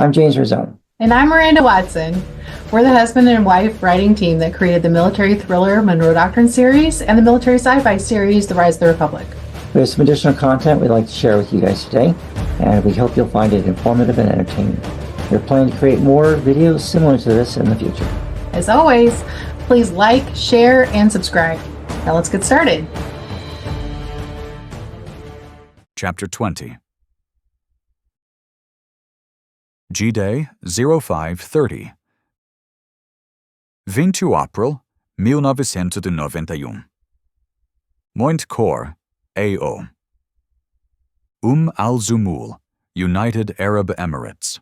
I'm James Rosone. And I'm Miranda Watson. We're the husband and wife writing team that created the military thriller Monroe Doctrine series and the military sci-fi series The Rise of the Republic. We have some additional content we'd like to share with you guys today, and we hope you'll find it informative and entertaining. We're planning to create more videos similar to this in the future. As always, please like, share, and subscribe. Now let's get started. Chapter 20. G-Day 0530 28 April 1991 Point Corps, AO Al-Zumul, United Arab Emirates.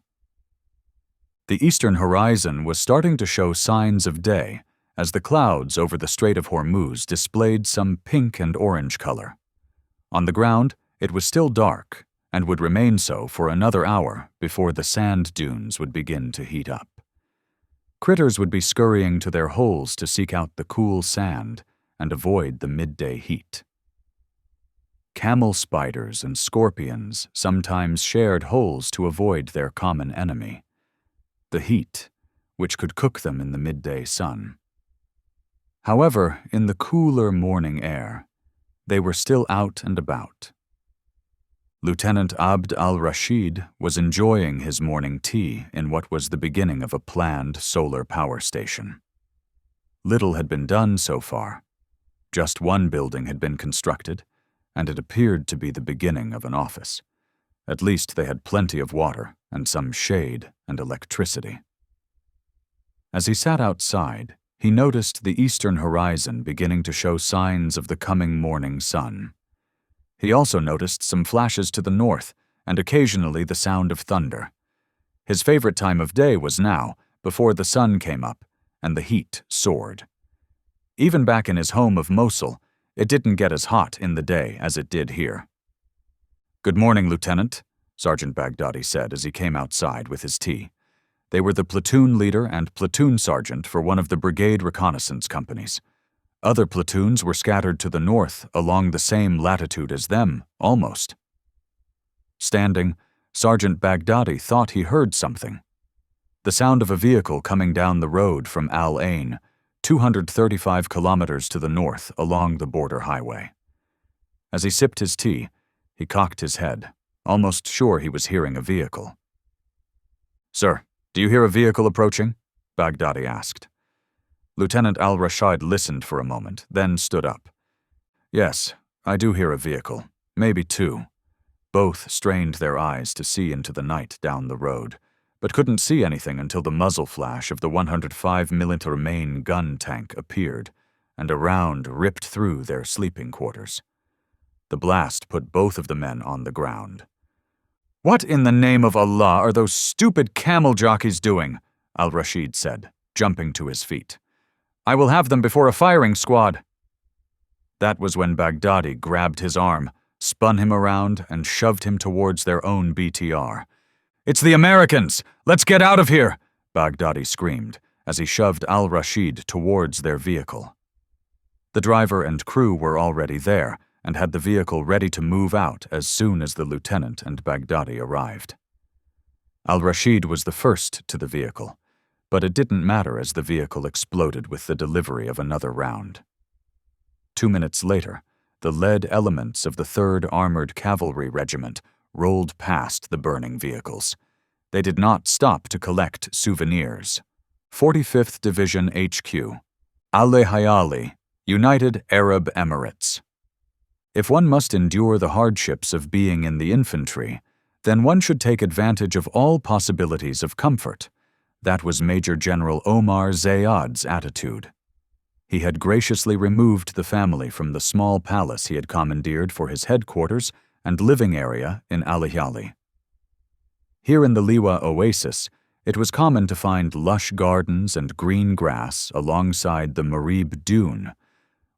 The eastern horizon was starting to show signs of day as the clouds over the Strait of Hormuz displayed some pink and orange color. On the ground, it was still dark and would remain so for another hour before the sand dunes would begin to heat up. Critters would be scurrying to their holes to seek out the cool sand and avoid the midday heat. Camel spiders and scorpions sometimes shared holes to avoid their common enemy, the heat, which could cook them in the midday sun. However, in the cooler morning air, they were still out and about. Lieutenant Abd al-Rashid was enjoying his morning tea in what was the beginning of a planned solar power station. Little had been done so far. Just one building had been constructed, and it appeared to be the beginning of an office. At least they had plenty of water and some shade and electricity. As he sat outside, he noticed the eastern horizon beginning to show signs of the coming morning sun. He also noticed some flashes to the north and occasionally the sound of thunder. His favorite time of day was now, before the sun came up and the heat soared. Even back in his home of Mosul, it didn't get as hot in the day as it did here. "Good morning, Lieutenant," Sergeant Baghdadi said as he came outside with his tea. They were the platoon leader and platoon sergeant for one of the brigade reconnaissance companies. Other platoons were scattered to the north along the same latitude as them, almost. Standing, Sergeant Baghdadi thought he heard something. The sound of a vehicle coming down the road from Al Ain, 235 kilometers to the north along the border highway. As he sipped his tea, he cocked his head, almost sure he was hearing a vehicle. "Sir, do you hear a vehicle approaching?" Baghdadi asked. Lieutenant al-Rashid listened for a moment, then stood up. "Yes, I do hear a vehicle, maybe two." Both strained their eyes to see into the night down the road, but couldn't see anything until the muzzle flash of the 105mm main gun tank appeared, and a round ripped through their sleeping quarters. The blast put both of the men on the ground. "What in the name of Allah are those stupid camel jockeys doing?" al-Rashid said, jumping to his feet. "I will have them before a firing squad." That was when Baghdadi grabbed his arm, spun him around, and shoved him towards their own BTR. "It's the Americans! Let's get out of here!" Baghdadi screamed as he shoved al-Rashid towards their vehicle. The driver and crew were already there and had the vehicle ready to move out as soon as the lieutenant and Baghdadi arrived. Al-Rashid was the first to the vehicle, but it didn't matter as the vehicle exploded with the delivery of another round. 2 minutes later, the lead elements of the 3rd Armored Cavalry Regiment rolled past the burning vehicles. They did not stop to collect souvenirs. 45th Division HQ, Al-Hayali, United Arab Emirates. If one must endure the hardships of being in the infantry, then one should take advantage of all possibilities of comfort. That was Major General Omar Zayad's attitude. He had graciously removed the family from the small palace he had commandeered for his headquarters and living area in Al-Hayali. Here in the Liwa Oasis, it was common to find lush gardens and green grass alongside the Marib Dune,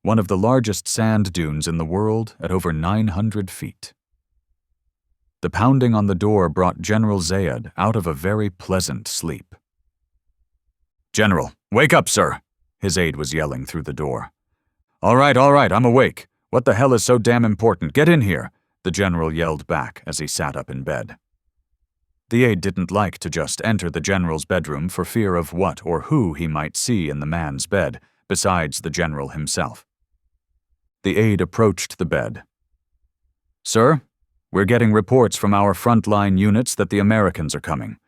one of the largest sand dunes in the world at over 900 feet. The pounding on the door brought General Zayad out of a very pleasant sleep. "General, wake up, sir," his aide was yelling through the door. All right, I'm awake. What the hell is so damn important? Get in here," the general yelled back as he sat up in bed. The aide didn't like to just enter the general's bedroom for fear of what or who he might see in the man's bed, besides the general himself. The aide approached the bed. "Sir, we're getting reports from our frontline units that the Americans are coming.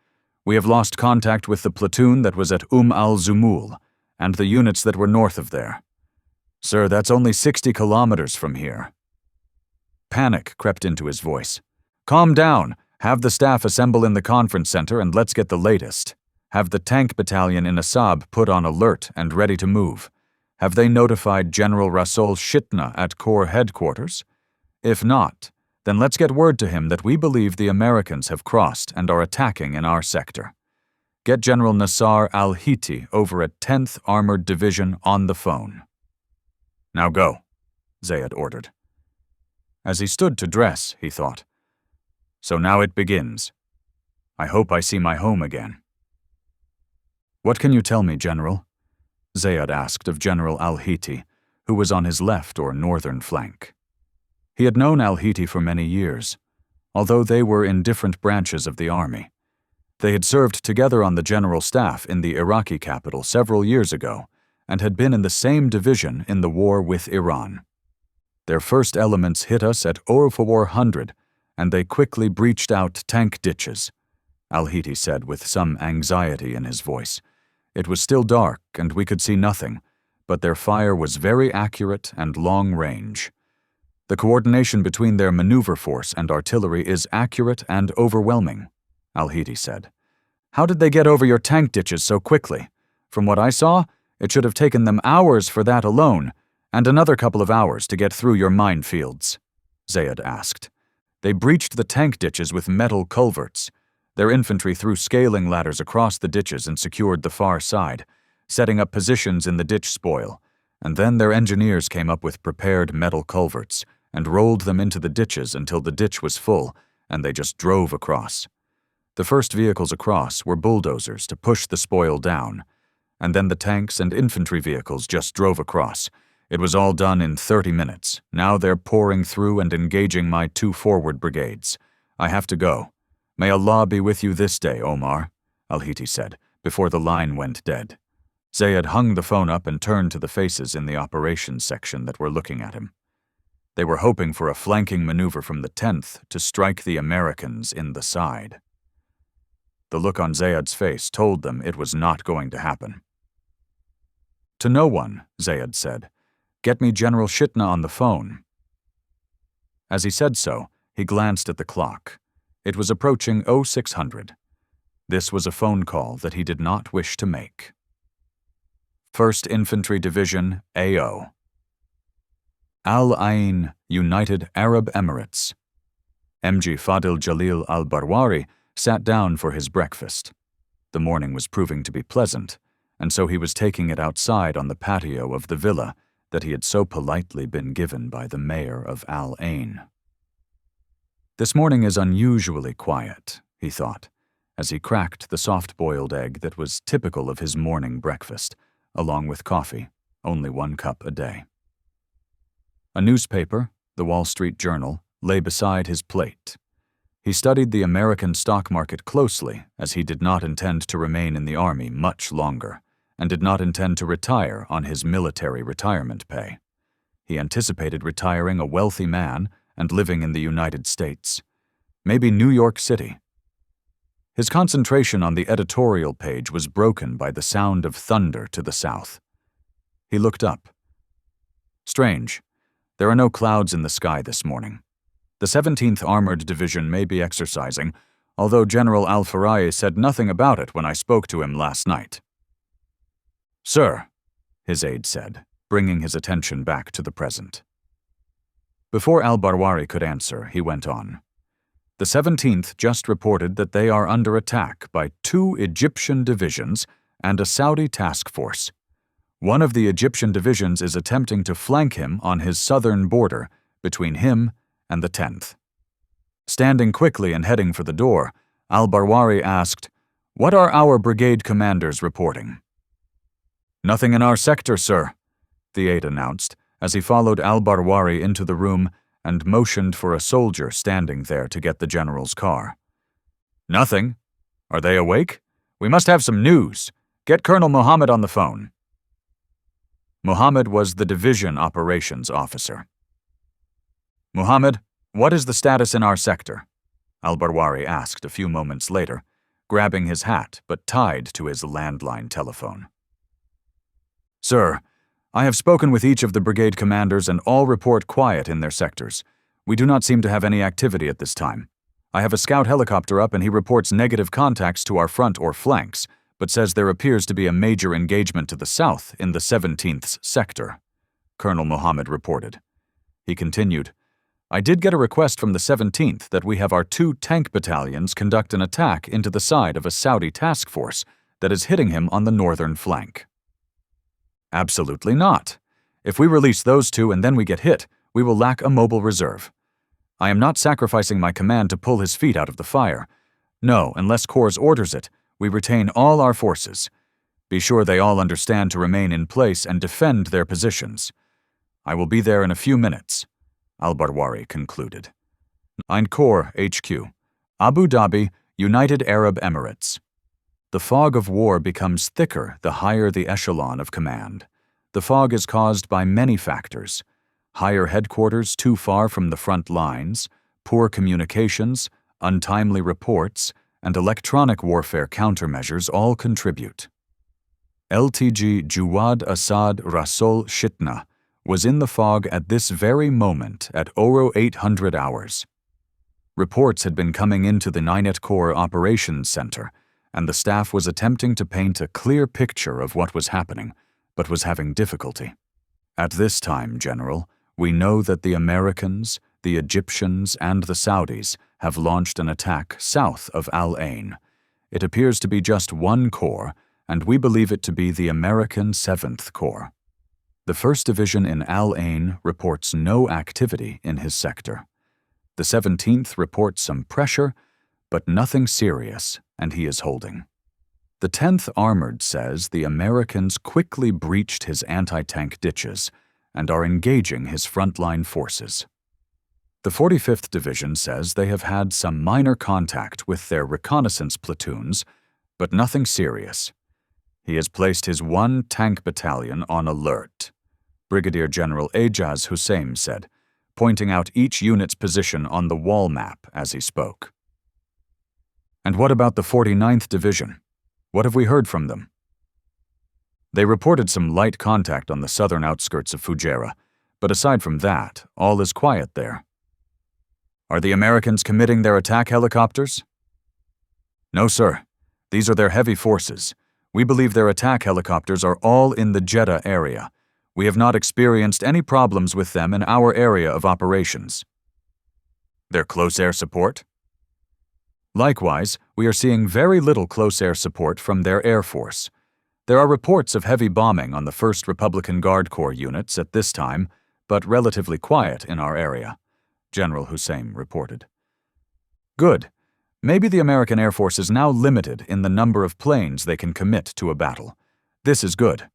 We have lost contact with the platoon that was at al-Zumul and the units that were north of there. Sir, that's only 60 kilometers from here." Panic crept into his voice. "Calm down. Have the staff assemble in the conference center and let's get the latest. Have the tank battalion in Asab put on alert and ready to move. Have they notified General Rasol Shitna at Corps headquarters? If not, then let's get word to him that we believe the Americans have crossed and are attacking in our sector. Get General Nassar al-Hiti over at 10th Armored Division on the phone." "Now go," Zayed ordered. As he stood to dress, he thought, "So now it begins. I hope I see my home again." "What can you tell me, General?" Zayed asked of General al-Hiti, who was on his left or northern flank. He had known al-Hiti for many years, although they were in different branches of the army. They had served together on the general staff in the Iraqi capital several years ago and had been in the same division in the war with Iran. Their first elements hit us at Orfawar 100, and they quickly breached out tank ditches, al-Hiti said with some anxiety in his voice. It was still dark and we could see nothing, but their fire was very accurate and long range. The coordination between their maneuver force and artillery is accurate and overwhelming, al-Hiti said. "How did they get over your tank ditches so quickly? From what I saw, it should have taken them hours for that alone, and another couple of hours to get through your minefields," Zayed asked. "They breached the tank ditches with metal culverts. Their infantry threw scaling ladders across the ditches and secured the far side, setting up positions in the ditch spoil, and then their engineers came up with prepared metal culverts and rolled them into the ditches until the ditch was full, and they just drove across. The first vehicles across were bulldozers to push the spoil down, and then the tanks and infantry vehicles just drove across. It was all done in 30 minutes. Now they're pouring through and engaging my 2 forward brigades. I have to go. May Allah be with you this day, Omar," al-Hiti said, before the line went dead. Zayed hung the phone up and turned to the faces in the operations section that were looking at him. They were hoping for a flanking maneuver from the 10th to strike the Americans in the side. The look on Zayed's face told them it was not going to happen. "To no one," Zayed said. "Get me General Shitna on the phone." As he said so, he glanced at the clock. It was approaching 0600. This was a phone call that he did not wish to make. 1st Infantry Division, AO. Al Ain, United Arab Emirates. MG Fadil Jalil al-Barwari sat down for his breakfast. The morning was proving to be pleasant, and so he was taking it outside on the patio of the villa that he had so politely been given by the mayor of Al Ain. This morning is unusually quiet, he thought, as he cracked the soft-boiled egg that was typical of his morning breakfast, along with coffee, only 1 cup a day. A newspaper, the Wall Street Journal, lay beside his plate. He studied the American stock market closely, as he did not intend to remain in the army much longer, and did not intend to retire on his military retirement pay. He anticipated retiring a wealthy man and living in the United States, maybe New York City. His concentration on the editorial page was broken by the sound of thunder to the south. He looked up. Strange. There are no clouds in the sky this morning. The 17th Armored Division may be exercising, although General Al-Farai said nothing about it when I spoke to him last night. "Sir," his aide said, bringing his attention back to the present. Before al-Barwari could answer, he went on. "The 17th just reported that they are under attack by 2 Egyptian divisions and a Saudi task force. One of the Egyptian divisions is attempting to flank him on his southern border between him and the 10th. Standing quickly and heading for the door, al-Barwari asked, "What are our brigade commanders reporting?" "Nothing in our sector, sir," the aide announced, as he followed al-Barwari into the room and motioned for a soldier standing there to get the general's car. Nothing. Are they awake? We must have some news. Get Colonel Mohammed on the phone. Mohammed was the division operations officer. Mohammed, what is the status in our sector? Al-Barwari asked a few moments later, grabbing his hat but tied to his landline telephone. Sir, I have spoken with each of the brigade commanders and all report quiet in their sectors. We do not seem to have any activity at this time. I have a scout helicopter up and he reports negative contacts to our front or flanks, but says there appears to be a major engagement to the south in the 17th sector, Colonel Mohammed reported. He continued, I did get a request from the 17th that we have our 2 tank battalions conduct an attack into the side of a Saudi task force that is hitting him on the northern flank. Absolutely not. If we release those 2 and then we get hit, we will lack a mobile reserve. I am not sacrificing my command to pull his feet out of the fire. No, unless Corps orders it, we retain all our forces. Be sure they all understand to remain in place and defend their positions. I will be there in a few minutes, Al-Barwari concluded. 9 Corps HQ, Abu Dhabi, United Arab Emirates. The fog of war becomes thicker the higher the echelon of command. The fog is caused by many factors. Higher headquarters too far from the front lines, poor communications, untimely reports, and electronic warfare countermeasures all contribute. LTG Juwad Asad Rasol Shitna was in the fog at this very moment at Oro 800 hours. Reports had been coming into the 9th Corps Operations Center, and the staff was attempting to paint a clear picture of what was happening, but was having difficulty. At this time, General, we know that the Americans, the Egyptians, and the Saudis have launched an attack south of Al Ain. It appears to be just one corps, and we believe it to be the American 7th Corps. The 1st Division in Al Ain reports no activity in his sector. The 17th reports some pressure, but nothing serious, and he is holding. The 10th Armored says the Americans quickly breached his anti-tank ditches and are engaging his frontline forces. The 45th Division says they have had some minor contact with their reconnaissance platoons, but nothing serious. He has placed his 1 tank battalion on alert, Brigadier General Ejaz Hussein said, pointing out each unit's position on the wall map as he spoke. And what about the 49th Division? What have we heard from them? They reported some light contact on the southern outskirts of Fujairah, but aside from that, all is quiet there. Are the Americans committing their attack helicopters? No, sir. These are their heavy forces. We believe their attack helicopters are all in the Jeddah area. We have not experienced any problems with them in our area of operations. Their close air support? Likewise, we are seeing very little close air support from their Air Force. There are reports of heavy bombing on the 1st Republican Guard Corps units at this time, but relatively quiet in our area, General Hussein reported. Good. Maybe the American Air Force is now limited in the number of planes they can commit to a battle. This is good.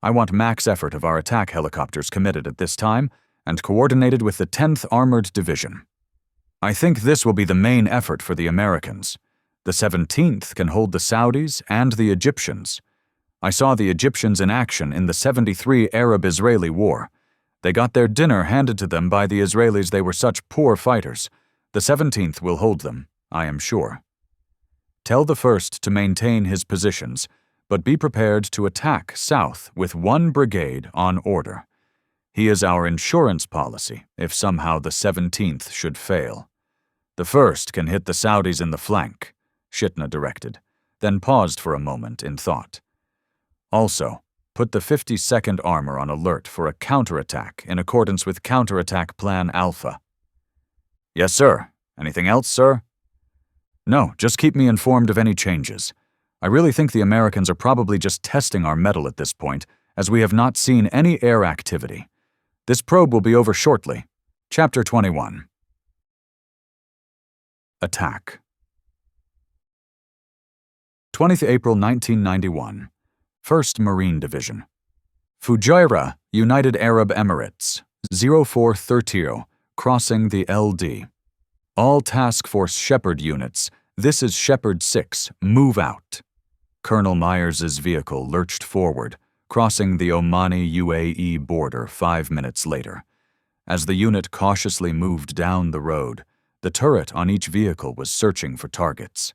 I want max effort of our attack helicopters committed at this time and coordinated with the 10th Armored Division. I think this will be the main effort for the Americans. The 17th can hold the Saudis and the Egyptians. I saw the Egyptians in action in the 73 Arab-Israeli War. They got their dinner handed to them by the Israelis. They were such poor fighters. The 17th will hold them, I am sure. Tell the 1st to maintain his positions, but be prepared to attack south with 1 brigade on order. He is our insurance policy if somehow the 17th should fail. The 1st can hit the Saudis in the flank, Shitna directed, then paused for a moment in thought. Also, put the 52nd Armor on alert for a counterattack in accordance with Counterattack Plan Alpha. Yes, sir. Anything else, sir? No, just keep me informed of any changes. I really think the Americans are probably just testing our mettle at this point, as we have not seen any air activity. This probe will be over shortly. Chapter 21. Attack. 20th April 1991. 1st Marine Division. Fujairah, United Arab Emirates, 0430, crossing the LD. All Task Force Shepherd units, This is Shepherd 6. Move out. Colonel Myers's vehicle lurched forward, crossing the Omani-UAE border 5 minutes later. As the unit cautiously moved down the road, the turret on each vehicle was searching for targets.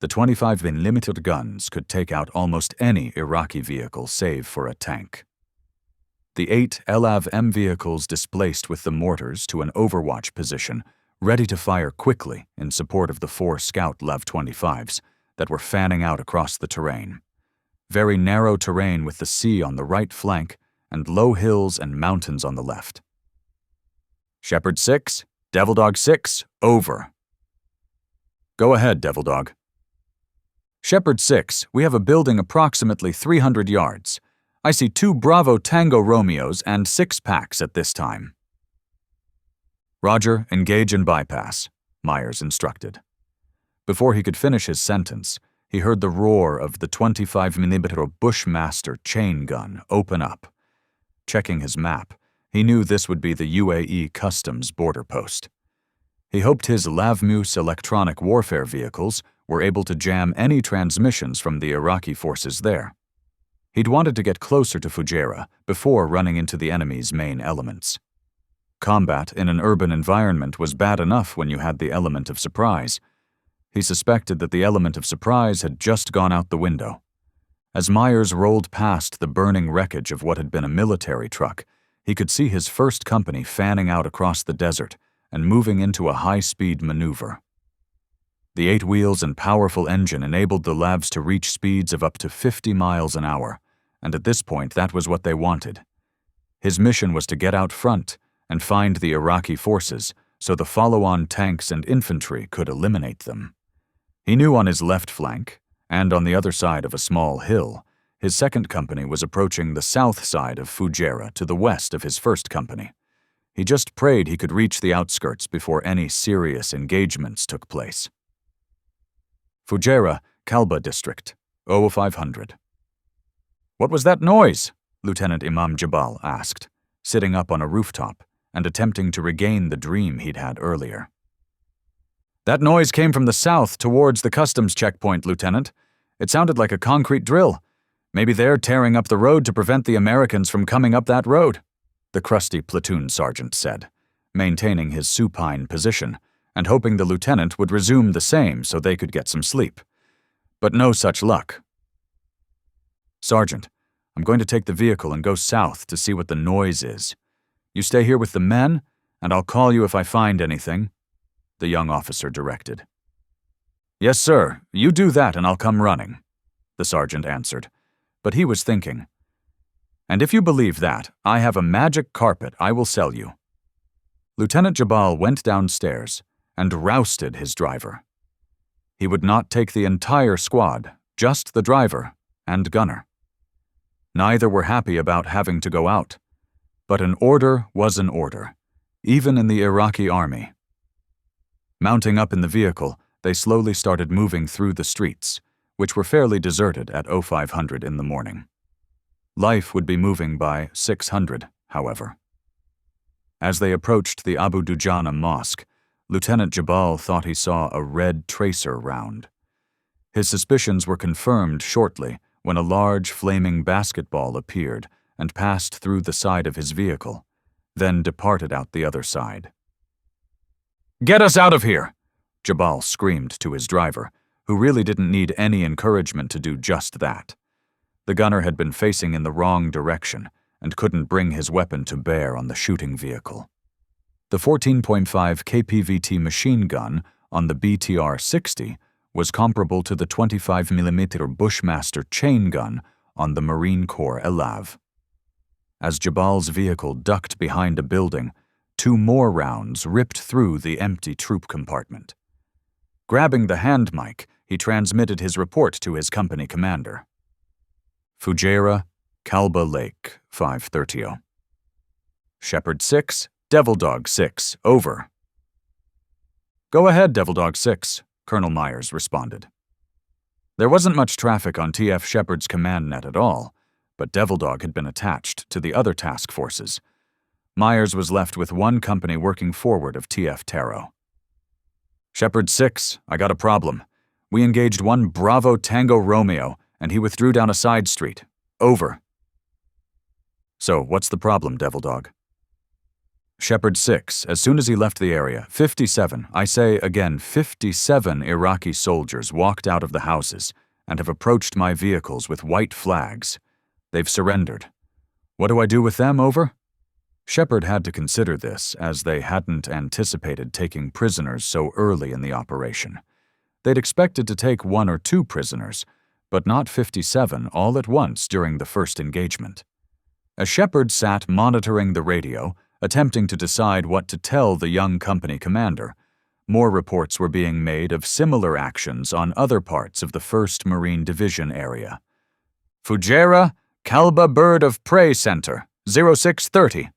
The 25mm guns could take out almost any Iraqi vehicle save for a tank. The 8 LAV-M vehicles displaced with the mortars to an overwatch position, ready to fire quickly in support of the 4 Scout LAV-25s that were fanning out across the terrain. Very narrow terrain with the sea on the right flank and low hills and mountains on the left. Shepherd 6, Devil Dog 6, over. Go ahead, Devil Dog. Shepherd 6, we have a building approximately 300 yards. I see 2 Bravo Tango Romeos and 6 packs at this time. Roger, engage and bypass, Myers instructed. Before he could finish his sentence, he heard the roar of the 25mm Bushmaster chain gun open up. Checking his map, he knew this would be the UAE Customs border post. He hoped his Lavmus electronic warfare vehicles were able to jam any transmissions from the Iraqi forces there. He'd wanted to get closer to Fujairah before running into the enemy's main elements. Combat in an urban environment was bad enough when you had the element of surprise. He suspected that the element of surprise had just gone out the window. As Myers rolled past the burning wreckage of what had been a military truck, he could see his first company fanning out across the desert and moving into a high-speed maneuver. The 8 wheels and powerful engine enabled the LAVs to reach speeds of up to 50 miles an hour, and at this point that was what they wanted. His mission was to get out front and find the Iraqi forces so the follow-on tanks and infantry could eliminate them. He knew on his left flank, and on the other side of a small hill, his second company was approaching the south side of Fujairah to the west of his first company. He just prayed he could reach the outskirts before any serious engagements took place. Fujairah, Kalba District, 0500. What was that noise? Lieutenant Imam Jabal asked, sitting up on a rooftop and attempting to regain the dream he'd had earlier. That noise came from the south towards the customs checkpoint, Lieutenant. It sounded like a concrete drill. Maybe they're tearing up the road to prevent the Americans from coming up that road, the crusty platoon sergeant said, maintaining his supine position and hoping the lieutenant would resume the same so they could get some sleep. But no such luck. Sergeant, I'm going to take the vehicle and go south to see what the noise is. You stay here with the men, and I'll call you if I find anything, the young officer directed. Yes, sir, you do that and I'll come running, the sergeant answered, but he was thinking, and if you believe that, I have a magic carpet I will sell you. Lieutenant Jabal went downstairs and rousted his driver. He would not take the entire squad, just the driver and gunner. Neither were happy about having to go out, but an order was an order, even in the Iraqi army. Mounting up in the vehicle, they slowly started moving through the streets, which were fairly deserted at 0500 in the morning. Life would be moving by 600, however. As they approached the Abu Dujana Mosque, Lieutenant Jabal thought he saw a red tracer round. His suspicions were confirmed shortly when a large flaming basketball appeared and passed through the side of his vehicle, then departed out the other side. Get us out of here! Jabal screamed to his driver, who really didn't need any encouragement to do just that. The gunner had been facing in the wrong direction and couldn't bring his weapon to bear on the shooting vehicle. The 14.5 kpvt machine gun on the BTR-60 was comparable to the 25mm Bushmaster chain gun on the Marine Corps Elav. As Jabal's vehicle ducked behind a building, 2 more rounds ripped through the empty troop compartment. Grabbing the hand mic, he transmitted his report to his company commander. Fujairah, Kalba Lake, 5:30. Shepherd 6, Devil Dog 6, over. Go ahead, Devil Dog 6, Colonel Myers responded. There wasn't much traffic on TF Shepherd's command net at all, but Devil Dog had been attached to the other task forces. Myers was left with 1 company working forward of TF Taro. Shepherd 6, I got a problem. We engaged one Bravo Tango Romeo, and he withdrew down a side street. Over. So, what's the problem, Devil Dog? Shepherd 6, as soon as he left the area, 57, I say again 57 Iraqi soldiers walked out of the houses and have approached my vehicles with white flags. They've surrendered. What do I do with them, over? Shepherd had to consider this, as they hadn't anticipated taking prisoners so early in the operation. They'd expected to take 1 or 2 prisoners, but not 57 all at once during the first engagement. As Shepherd sat monitoring the radio, attempting to decide what to tell the young company commander, more reports were being made of similar actions on other parts of the 1st Marine Division area. Fujairah, Kalba Bird of Prey Center, 0630.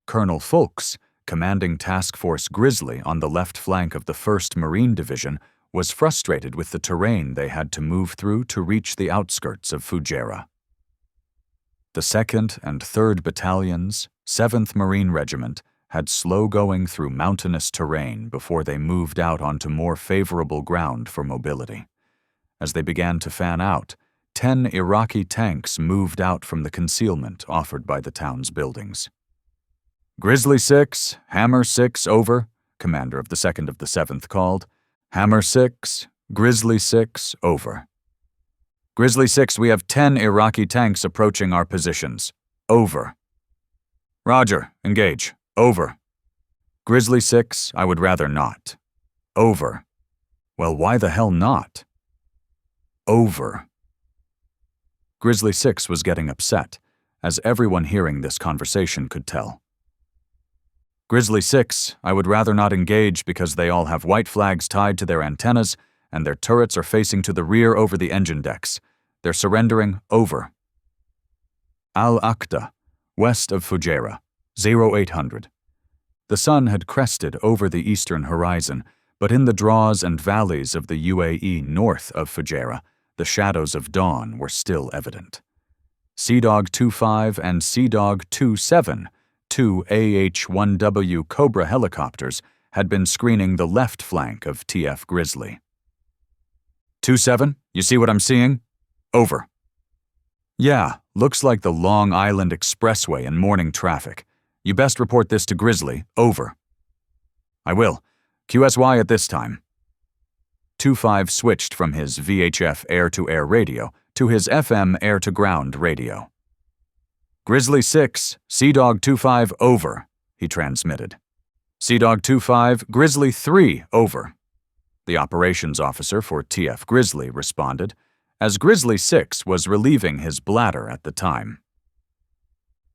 Colonel Fulks, commanding Task Force Grizzly on the left flank of the 1st Marine Division, was frustrated with the terrain they had to move through to reach the outskirts of Fujairah. The 2nd and 3rd Battalions, 7th Marine Regiment, had slow going through mountainous terrain before they moved out onto more favorable ground for mobility. As they began to fan out, 10 Iraqi tanks moved out from the concealment offered by the town's buildings. Grizzly 6, Hammer 6, over, commander of the 2nd of the 7th called. Hammer 6, Grizzly 6, over. Grizzly 6, we have 10 Iraqi tanks approaching our positions. Over. Roger, engage. Over. Grizzly 6, I would rather not. Over. Well, why the hell not? Over. Grizzly 6 was getting upset, as everyone hearing this conversation could tell. Grizzly 6, I would rather not engage because they all have white flags tied to their antennas and their turrets are facing to the rear over the engine decks. They're surrendering. Over. Al-Aqda, west of Fujairah, 0800. The sun had crested over the eastern horizon, but in the draws and valleys of the UAE north of Fujairah, the shadows of dawn were still evident. Sea Dog 25 and Sea Dog 27, 2 AH-1W Cobra helicopters, had been screening the left flank of TF Grizzly. 27, you see what I'm seeing? Over. Yeah, looks like the Long Island Expressway in morning traffic. You best report this to Grizzly. Over. I will. QSY at this time. 25 switched from his VHF air-to-air radio to his FM air-to-ground radio. Grizzly 6, Sea Dog 25, over, he transmitted. Sea Dog 25, Grizzly 3, over. The operations officer for TF Grizzly responded, as Grizzly 6 was relieving his bladder at the time.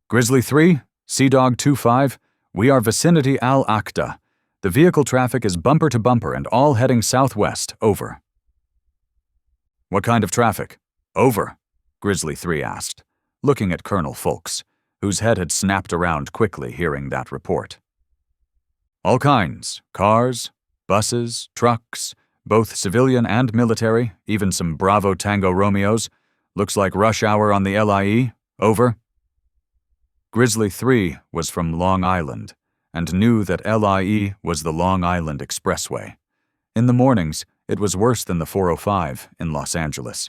Grizzly 3, Sea Dog 25, we are vicinity Al-Aqda. The vehicle traffic is bumper to bumper and all heading southwest. Over. What kind of traffic? Over, Grizzly 3 asked, looking at Colonel Fulks, whose head had snapped around quickly hearing that report. All kinds, cars, buses, trucks, both civilian and military, even some Bravo Tango Romeos. Looks like rush hour on the LIE. Over. Grizzly 3 was from Long Island and knew that LIE was the Long Island Expressway. In the mornings, it was worse than the 405 in Los Angeles.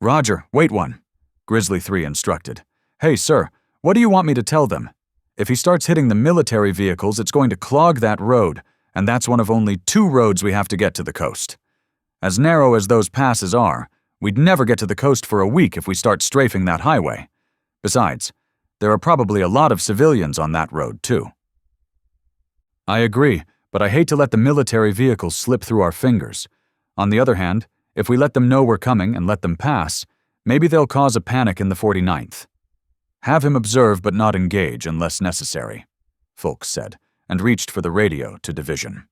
Roger, wait one, Grizzly 3 instructed. Hey, sir, what do you want me to tell them? If he starts hitting the military vehicles, it's going to clog that road, and that's one of only 2 roads we have to get to the coast. As narrow as those passes are, we'd never get to the coast for a week if we start strafing that highway. Besides, there are probably a lot of civilians on that road, too. I agree, but I hate to let the military vehicles slip through our fingers. On the other hand, if we let them know we're coming and let them pass, maybe they'll cause a panic in the 49th. Have him observe but not engage unless necessary, Fulks said, and reached for the radio to division.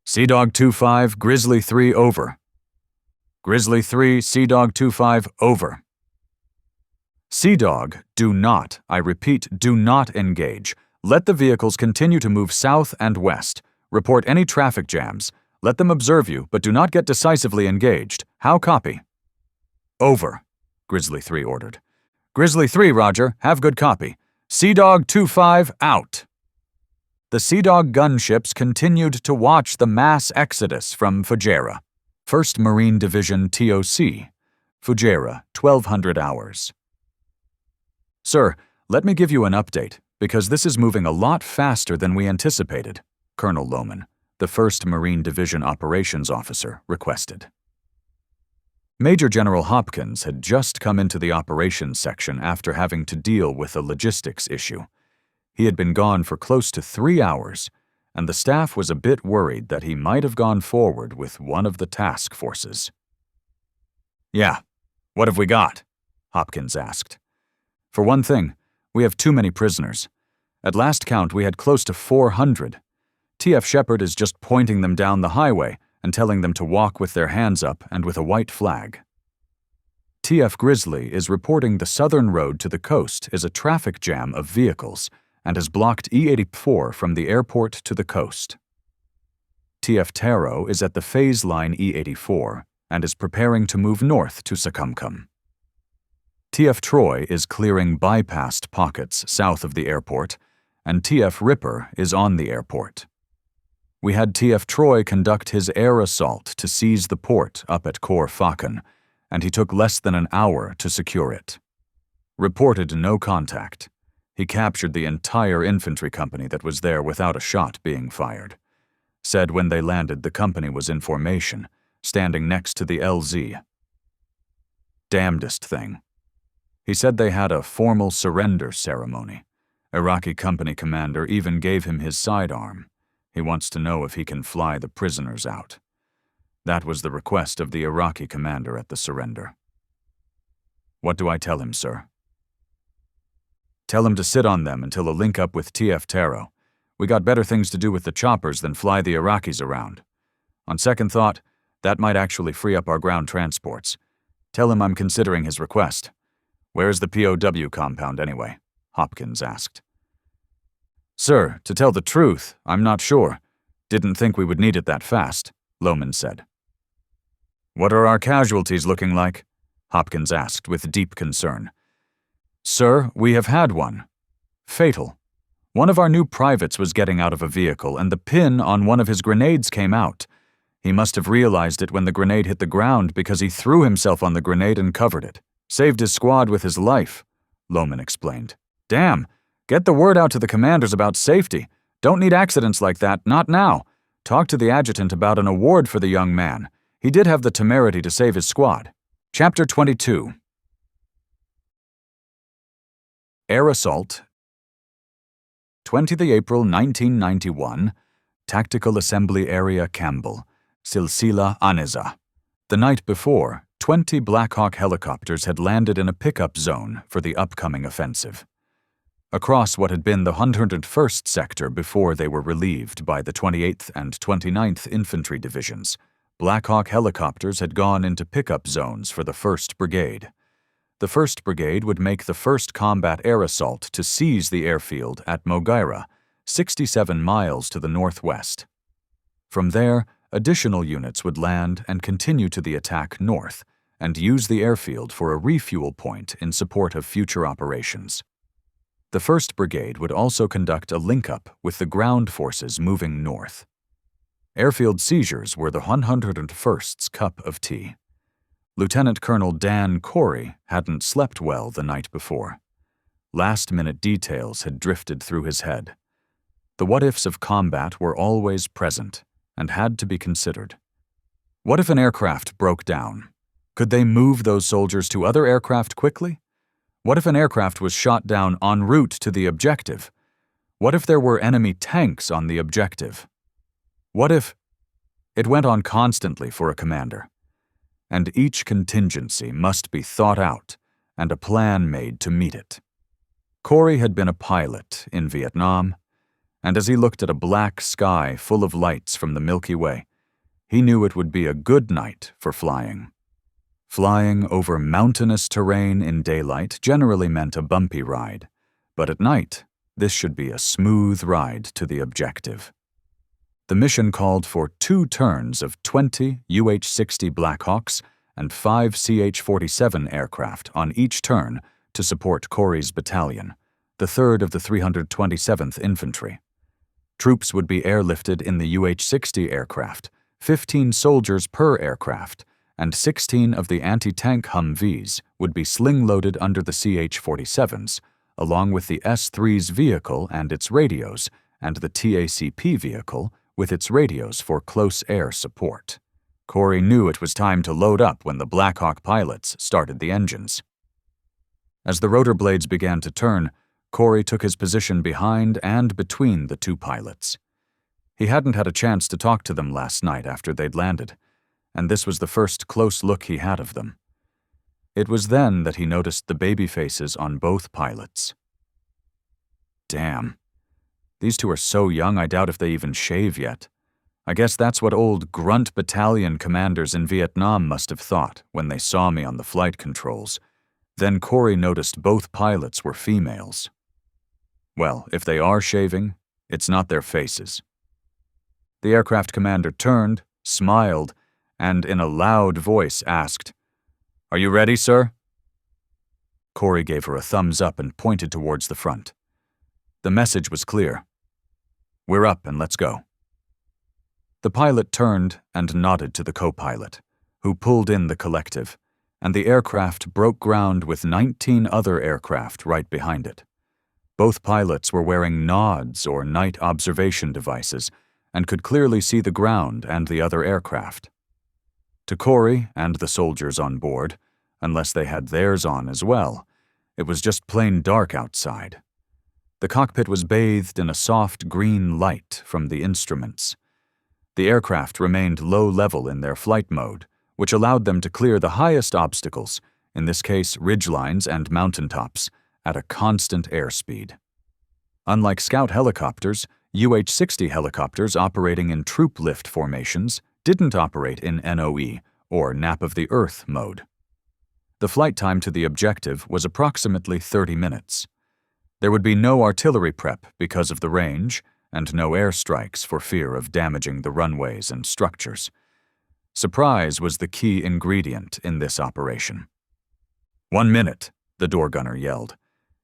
Sea Dog 25, Grizzly 3, over. Grizzly 3, Sea Dog 25, over. Sea Dog, do not, I repeat, do not engage. Let the vehicles continue to move south and west. Report any traffic jams. Let them observe you, but do not get decisively engaged. How copy? Over, Grizzly 3 ordered. Grizzly 3, Roger. Have good copy. Sea Dog 25, out. The the Sea Dog gunships continued to watch the mass exodus from Fujairah. 1st Marine Division TOC, Fujairah, 1200 hours. Sir, let me give you an update, because this is moving a lot faster than we anticipated, Colonel Lohman, the 1st Marine Division Operations Officer, requested. Major General Hopkins had just come into the operations section after having to deal with a logistics issue. He had been gone for close to 3 hours, and the staff was a bit worried that he might have gone forward with one of the task forces. Yeah, what have we got? Hopkins asked. For one thing, we have too many prisoners. At last count, we had close to 400. T.F. Shepard is just pointing them down the highway and telling them to walk with their hands up and with a white flag. T.F. Grizzly is reporting the southern road to the coast is a traffic jam of vehicles and has blocked E-84 from the airport to the coast. T.F. Taro is at the phase line E-84 and is preparing to move north to Sakumkum. T.F. Troy is clearing bypassed pockets south of the airport, and T.F. Ripper is on the airport. We had T.F. Troy conduct his air assault to seize the port up at Khor Fakkan, and he took less than an hour to secure it. Reported no contact. He captured the entire infantry company that was there without a shot being fired. Said when they landed the company was in formation, standing next to the LZ. Damnedest thing. He said they had a formal surrender ceremony. Iraqi company commander even gave him his sidearm. He wants to know if he can fly the prisoners out. That was the request of the Iraqi commander at the surrender. What do I tell him, sir? Tell him to sit on them until a link-up with T.F. Taro. We got better things to do with the choppers than fly the Iraqis around. On second thought, that might actually free up our ground transports. Tell him I'm considering his request. Where's the POW compound anyway? Hopkins asked. Sir, to tell the truth, I'm not sure. Didn't think we would need it that fast, Lohman said. What are our casualties looking like? Hopkins asked with deep concern. Sir, we have had one. Fatal. One of our new privates was getting out of a vehicle and the pin on one of his grenades came out. He must have realized it when the grenade hit the ground because he threw himself on the grenade and covered it. Saved his squad with his life, Lohman explained. Damn, get the word out to the commanders about safety. Don't need accidents like that, not now. Talk to the adjutant about an award for the young man. He did have the temerity to save his squad. Chapter 22. Air Assault 20th April 1991, Tactical Assembly Area Campbell, Silsila Aneza. The night before, 20 Black Hawk helicopters had landed in a pickup zone for the upcoming offensive. Across what had been the 101st Sector before they were relieved by the 28th and 29th Infantry Divisions, Black Hawk helicopters had gone into pickup zones for the 1st Brigade. The 1st Brigade would make the first combat air assault to seize the airfield at Mogaira, 67 miles to the northwest. From there, additional units would land and continue to the attack north and use the airfield for a refuel point in support of future operations. The 1st Brigade would also conduct a link-up with the ground forces moving north. Airfield seizures were the 101st's cup of tea. Lieutenant Colonel Dan Corey hadn't slept well the night before. Last-minute details had drifted through his head. The what-ifs of combat were always present and had to be considered. What if an aircraft broke down? Could they move those soldiers to other aircraft quickly? What if an aircraft was shot down en route to the objective? What if there were enemy tanks on the objective? What if... It went on constantly for a commander. And each contingency must be thought out and a plan made to meet it. Corey had been a pilot in Vietnam, and as he looked at a black sky full of lights from the Milky Way, he knew it would be a good night for flying. Flying over mountainous terrain in daylight generally meant a bumpy ride, but at night, this should be a smooth ride to the objective. The mission called for 2 turns of 20 UH-60 Blackhawks and 5 CH-47 aircraft on each turn to support Corey's battalion, the 3rd of the 327th Infantry. Troops would be airlifted in the UH-60 aircraft, 15 soldiers per aircraft, and 16 of the anti-tank Humvees would be sling-loaded under the CH-47s, along with the S-3's vehicle and its radios, and the TACP vehicle with its radios for close air support. Corey knew it was time to load up when the Black Hawk pilots started the engines. As the rotor blades began to turn, Corey took his position behind and between the two pilots. He hadn't had a chance to talk to them last night after they'd landed, and this was the first close look he had of them. It was then that he noticed the baby faces on both pilots. Damn. These two are so young I doubt if they even shave yet. I guess that's what old grunt battalion commanders in Vietnam must have thought when they saw me on the flight controls. Then Corey noticed both pilots were females. Well, if they are shaving, it's not their faces. The aircraft commander turned, smiled, and in a loud voice asked, "Are you ready, sir?" Corey gave her a thumbs up and pointed towards the front. The message was clear. "We're up and let's go." The pilot turned and nodded to the co-pilot, who pulled in the collective, and the aircraft broke ground with 19 other aircraft right behind it. Both pilots were wearing nods or night observation devices and could clearly see the ground and the other aircraft. To Corey and the soldiers on board, unless they had theirs on as well, it was just plain dark outside. The cockpit was bathed in a soft green light from the instruments. The aircraft remained low level in their flight mode, which allowed them to clear the highest obstacles, in this case ridgelines and mountaintops, at a constant airspeed. Unlike scout helicopters, UH-60 helicopters operating in troop lift formations didn't operate in NOE, or nap of the earth mode. The flight time to the objective was approximately 30 minutes. There would be no artillery prep because of the range, and no airstrikes for fear of damaging the runways and structures. Surprise was the key ingredient in this operation. "1 minute," the door gunner yelled.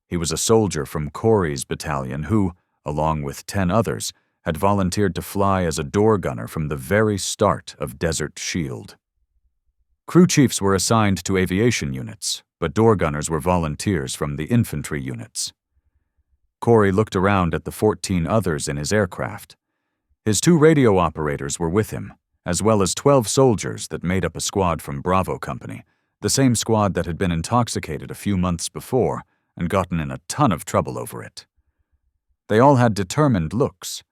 He was a soldier from Corey's battalion who, along with 10 others, had volunteered to fly as a door gunner from the very start of Desert Shield. Crew chiefs were assigned to aviation units, but door gunners were volunteers from the infantry units. Corey looked around at the 14 others in his aircraft. His 2 radio operators were with him, as well as 12 soldiers that made up a squad from Bravo Company, the same squad that had been intoxicated a few months before and gotten in a ton of trouble over it. They all had determined looks,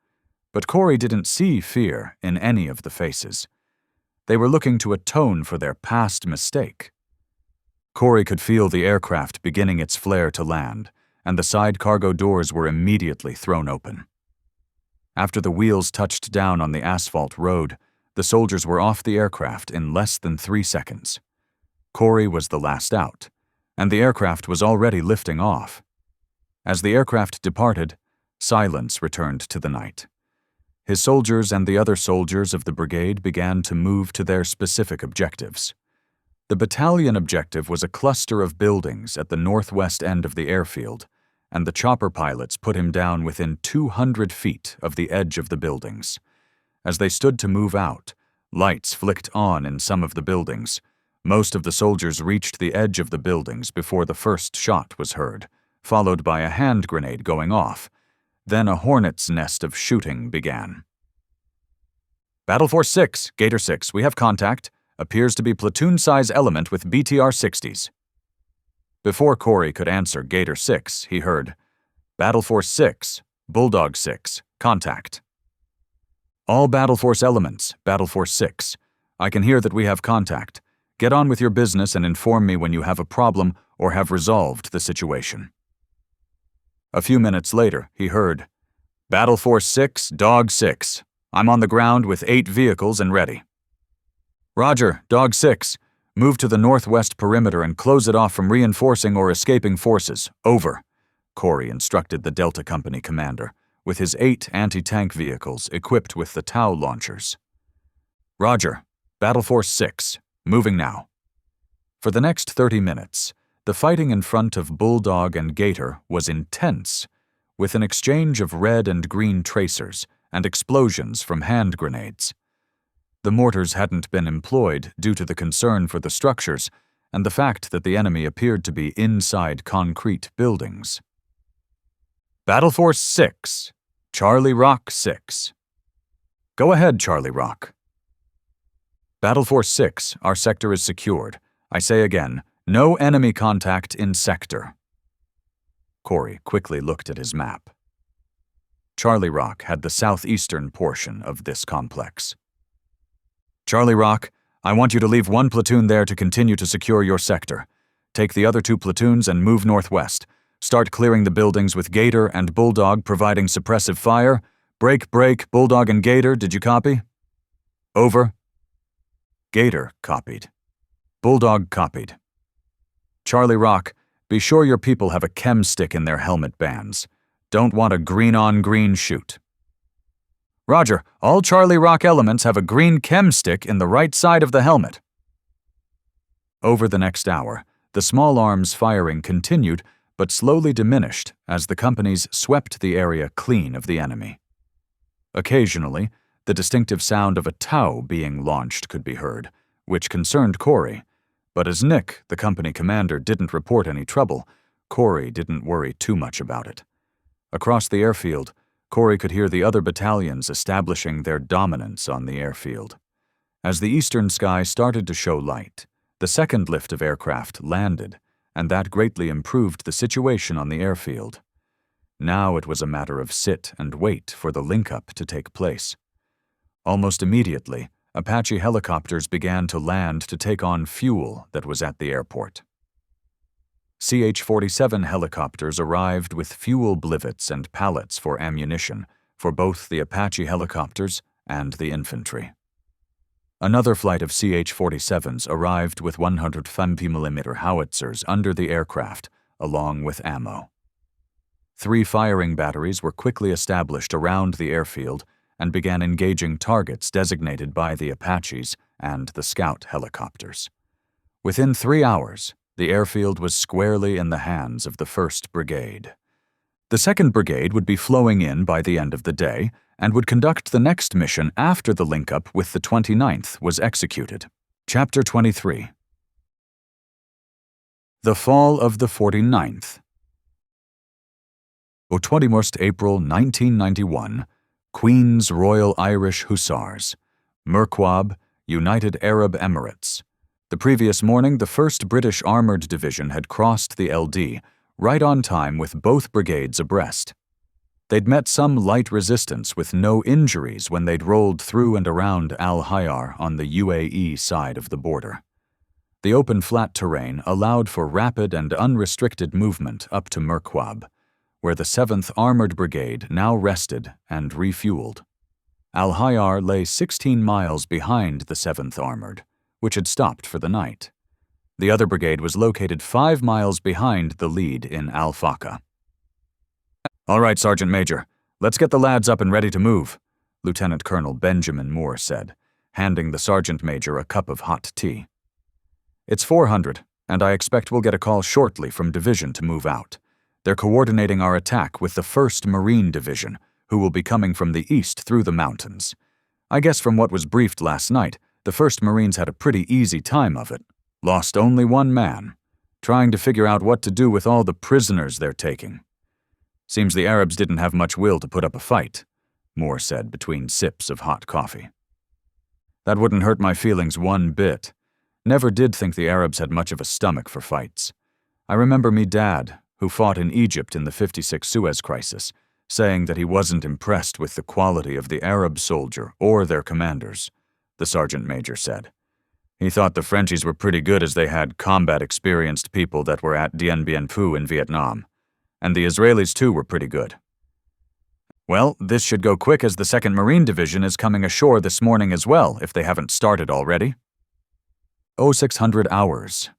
but Corey didn't see fear in any of the faces. They were looking to atone for their past mistake. Corey could feel the aircraft beginning its flare to land, and the side cargo doors were immediately thrown open. After the wheels touched down on the asphalt road, the soldiers were off the aircraft in less than 3 seconds. Corey was the last out, and the aircraft was already lifting off. As the aircraft departed, silence returned to the night. His soldiers and the other soldiers of the brigade began to move to their specific objectives. The battalion objective was a cluster of buildings at the northwest end of the airfield, and the chopper pilots put him down within 200 feet of the edge of the buildings. As they stood to move out, lights flicked on in some of the buildings. Most of the soldiers reached the edge of the buildings before the first shot was heard, followed by a hand grenade going off. Then a hornet's nest of shooting began. "Battle Force 6, Gator 6, we have contact. Appears to be platoon-size element with BTR-60s. Before Corey could answer Gator 6, he heard, "Battle Force 6, Bulldog 6, contact." "All Battle Force elements, Battle Force 6. I can hear that we have contact. Get on with your business and inform me when you have a problem or have resolved the situation." A few minutes later, he heard, "Battle Force 6, Dog 6. I'm on the ground with 8 vehicles and ready." "Roger, Dog 6. Move to the northwest perimeter and close it off from reinforcing or escaping forces. Over," Corey instructed the Delta Company commander, with his 8 anti-tank vehicles equipped with the Tau launchers. "Roger, Battle Force 6. Moving now." For the next 30 minutes, the fighting in front of Bulldog and Gator was intense, with an exchange of red and green tracers and explosions from hand grenades. The mortars hadn't been employed due to the concern for the structures and the fact that the enemy appeared to be inside concrete buildings. Battle Force 6, Charlie Rock 6. Go ahead, Charlie Rock. Battle Force 6, our sector is secured. I say again, no enemy contact in sector. Corey quickly looked at his map. Charlie Rock had the southeastern portion of this complex. Charlie Rock, I want you to leave one platoon there to continue to secure your sector. Take the other 2 platoons and move northwest. Start clearing the buildings with Gator and Bulldog providing suppressive fire. Break, Bulldog and Gator, did you copy? Over. Gator copied. Bulldog copied. Charlie Rock, be sure your people have a chem stick in their helmet bands. Don't want a green-on-green shoot. Roger, all Charlie Rock elements have a green chem stick in the right side of the helmet. Over the next hour, the small arms firing continued, but slowly diminished as the companies swept the area clean of the enemy. Occasionally, the distinctive sound of a TOW being launched could be heard, which concerned Corey, but as Nick, the company commander, didn't report any trouble, Corey didn't worry too much about it. Across the airfield, Corey could hear the other battalions establishing their dominance on the airfield. As the eastern sky started to show light, the second lift of aircraft landed, and that greatly improved the situation on the airfield. Now it was a matter of sit and wait for the link-up to take place. Almost immediately, Apache helicopters began to land to take on fuel that was at the airport. CH-47 helicopters arrived with fuel blivets and pallets for ammunition for both the Apache helicopters and the infantry. Another flight of CH-47s arrived with 150mm howitzers under the aircraft, along with ammo. 3 firing batteries were quickly established around the airfield and began engaging targets designated by the Apaches and the scout helicopters. Within 3 hours, the airfield was squarely in the hands of the 1st Brigade. The 2nd Brigade would be flowing in by the end of the day and would conduct the next mission after the link-up with the 29th was executed. Chapter 23. The Fall of the 49th. O 21st April 1991, Queen's Royal Irish Hussars, Murkwab, United Arab Emirates. The previous morning, the 1st British Armoured Division had crossed the LD, right on time with both brigades abreast. They'd met some light resistance with no injuries when they'd rolled through and around Al-Hayar on the UAE side of the border. The open flat terrain allowed for rapid and unrestricted movement up to Murkwab, where the 7th Armoured Brigade now rested and refueled. Al-Hayar lay 16 miles behind the 7th Armoured, which had stopped for the night. The other brigade was located 5 miles behind the lead in Al-Faqa. All right, Sergeant Major, let's get the lads up and ready to move, Lieutenant Colonel Benjamin Moore said, handing the Sergeant Major a cup of hot tea. It's 400, and I expect we'll get a call shortly from Division to move out. They're coordinating our attack with the 1st Marine Division, who will be coming from the east through the mountains. I guess from what was briefed last night, the 1st Marines had a pretty easy time of it. Lost only 1 man, trying to figure out what to do with all the prisoners they're taking. Seems the Arabs didn't have much will to put up a fight, Moore said between sips of hot coffee. That wouldn't hurt my feelings one bit. Never did think the Arabs had much of a stomach for fights. I remember me dad, who fought in Egypt in the '56 Suez Crisis, saying that he wasn't impressed with the quality of the Arab soldier or their commanders, the Sergeant Major said. He thought the Frenchies were pretty good as they had combat-experienced people that were at Dien Bien Phu in Vietnam. And the Israelis too were pretty good. Well, this should go quick as the 2nd Marine Division is coming ashore this morning as well, if they haven't started already. 0600 hours.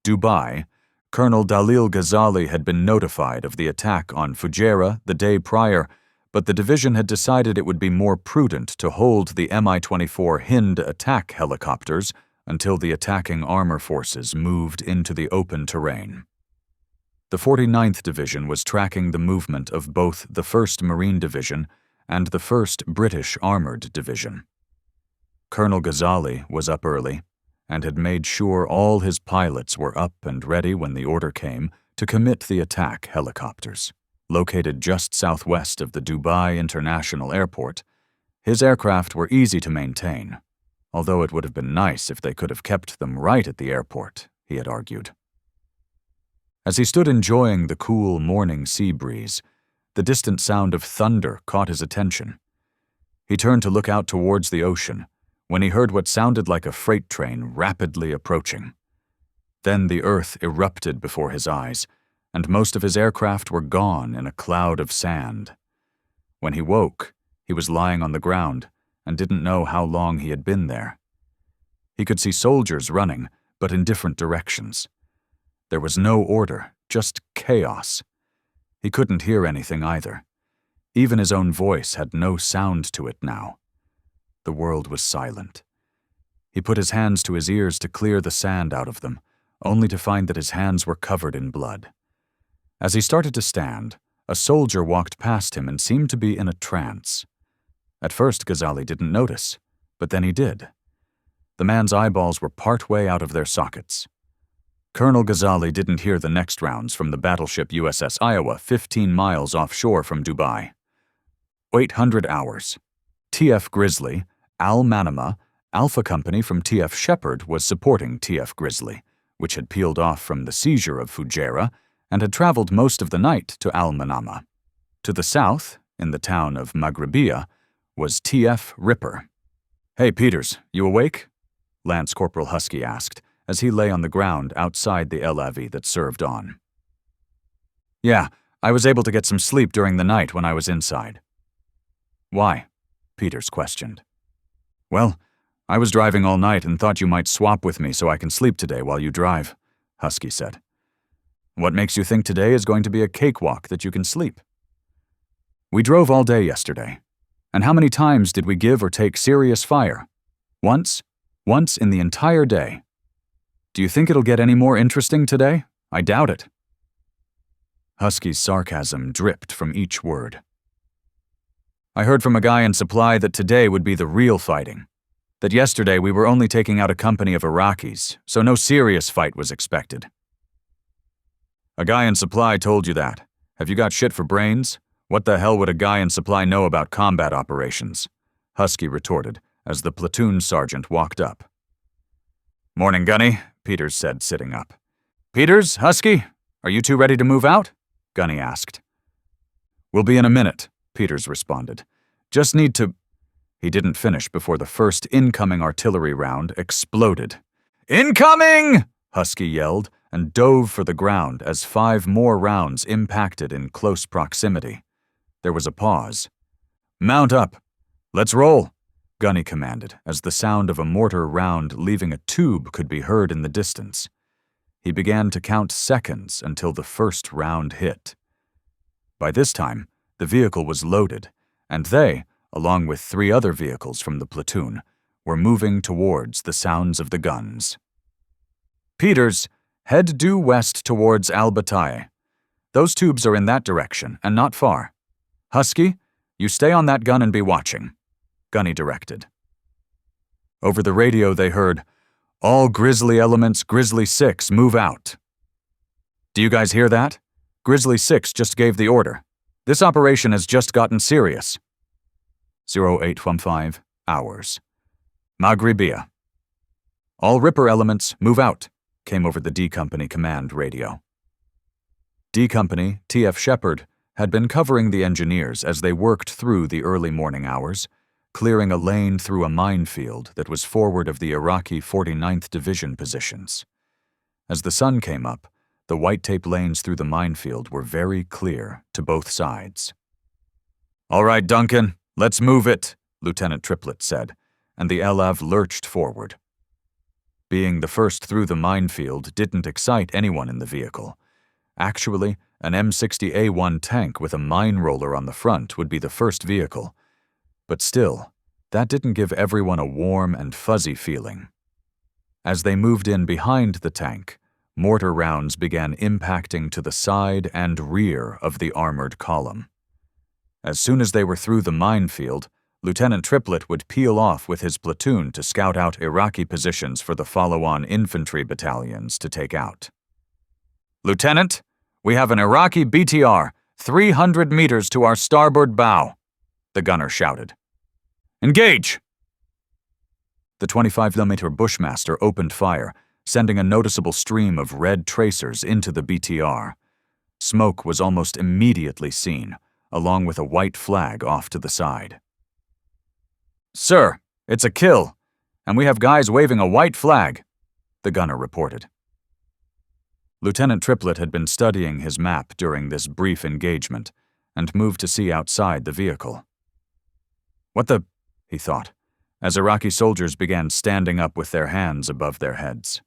Dubai. Colonel Dalil Ghazali had been notified of the attack on Fujairah the day prior, but the division had decided it would be more prudent to hold the Mi-24 Hind attack helicopters until the attacking armor forces moved into the open terrain. The 49th Division was tracking the movement of both the 1st Marine Division and the 1st British Armored Division. Colonel Ghazali was up early and had made sure all his pilots were up and ready when the order came to commit the attack helicopters. Located just southwest of the Dubai International Airport, his aircraft were easy to maintain, although it would have been nice if they could have kept them right at the airport, he had argued. As he stood enjoying the cool morning sea breeze, the distant sound of thunder caught his attention. He turned to look out towards the ocean when he heard what sounded like a freight train rapidly approaching. Then the earth erupted before his eyes, and most of his aircraft were gone in a cloud of sand. When he woke, he was lying on the ground and didn't know how long he had been there. He could see soldiers running, but in different directions. There was no order, just chaos. He couldn't hear anything either. Even his own voice had no sound to it now. The world was silent. He put his hands to his ears to clear the sand out of them, only to find that his hands were covered in blood. As he started to stand, a soldier walked past him and seemed to be in a trance. At first, Ghazali didn't notice, but then he did. The man's eyeballs were partway out of their sockets. Colonel Ghazali didn't hear the next rounds from the battleship USS Iowa 15 miles offshore from Dubai. 800 hours. TF Grizzly, Al Manama, Alpha Company from TF Shepherd was supporting TF Grizzly, which had peeled off from the seizure of Fujairah and had traveled most of the night to Al Manama. To the south, in the town of Maghribia, was TF Ripper. "Hey, Peters, you awake?" Lance Corporal Husky asked, as he lay on the ground outside the LAV that served on. "Yeah, I was able to get some sleep during the night when I was inside." "Why?" Peters questioned. "Well, I was driving all night and thought you might swap with me so I can sleep today while you drive," Husky said. "What makes you think today is going to be a cakewalk that you can sleep?" "We drove all day yesterday. And how many times did we give or take serious fire? Once? Once in the entire day. Do you think it'll get any more interesting today? I doubt it." Husky's sarcasm dripped from each word. "I heard from a guy in supply that today would be the real fighting. That yesterday we were only taking out a company of Iraqis, so no serious fight was expected." "A guy in supply told you that. Have you got shit for brains? What the hell would a guy in supply know about combat operations?" Husky retorted as the platoon sergeant walked up. "Morning, Gunny," Peters said, sitting up. "Peters, Husky, are you two ready to move out?" Gunny asked. "We'll be in a minute," Peters responded. "Just need to—" He didn't finish before the first incoming artillery round exploded. "Incoming!" Husky yelled and dove for the ground as 5 more rounds impacted in close proximity. There was a pause. "Mount up. Let's roll," Gunny commanded as the sound of a mortar round leaving a tube could be heard in the distance. He began to count seconds until the first round hit. By this time, the vehicle was loaded, and they, along with 3 other vehicles from the platoon, were moving towards the sounds of the guns. "Peters, head due west towards Al Bataille. Those tubes are in that direction and not far. Husky, you stay on that gun and be watching," Gunny directed. Over the radio they heard, "All Grizzly elements, Grizzly 6, move out." "Do you guys hear that? Grizzly 6 just gave the order. This operation has just gotten serious." 0815 hours. Maghribia. "All Ripper elements, move out," came over the D Company command radio. D Company, TF Shepherd, had been covering the engineers as they worked through the early morning hours, clearing a lane through a minefield that was forward of the Iraqi 49th Division positions. As the sun came up, the white tape lanes through the minefield were very clear to both sides. "All right, Duncan, let's move it," Lieutenant Triplett said, and the LAV lurched forward. Being the first through the minefield didn't excite anyone in the vehicle. Actually, an M60A1 tank with a mine roller on the front would be the first vehicle. But still, that didn't give everyone a warm and fuzzy feeling. As they moved in behind the tank, Mortar rounds began impacting to the side and rear of the armored column. As soon as they were through the minefield, Lieutenant Triplett would peel off with his platoon to scout out Iraqi positions for the follow-on infantry battalions to take out. "Lieutenant, we have an Iraqi BTR 300 meters to our starboard bow," the gunner shouted. "Engage!" The 25-millimeter Bushmaster opened fire, sending a noticeable stream of red tracers into the BTR. Smoke was almost immediately seen, along with a white flag off to the side. "Sir, it's a kill, and we have guys waving a white flag," the gunner reported. Lieutenant Triplett had been studying his map during this brief engagement and moved to see outside the vehicle. "What the?" he thought, as Iraqi soldiers began standing up with their hands above their heads.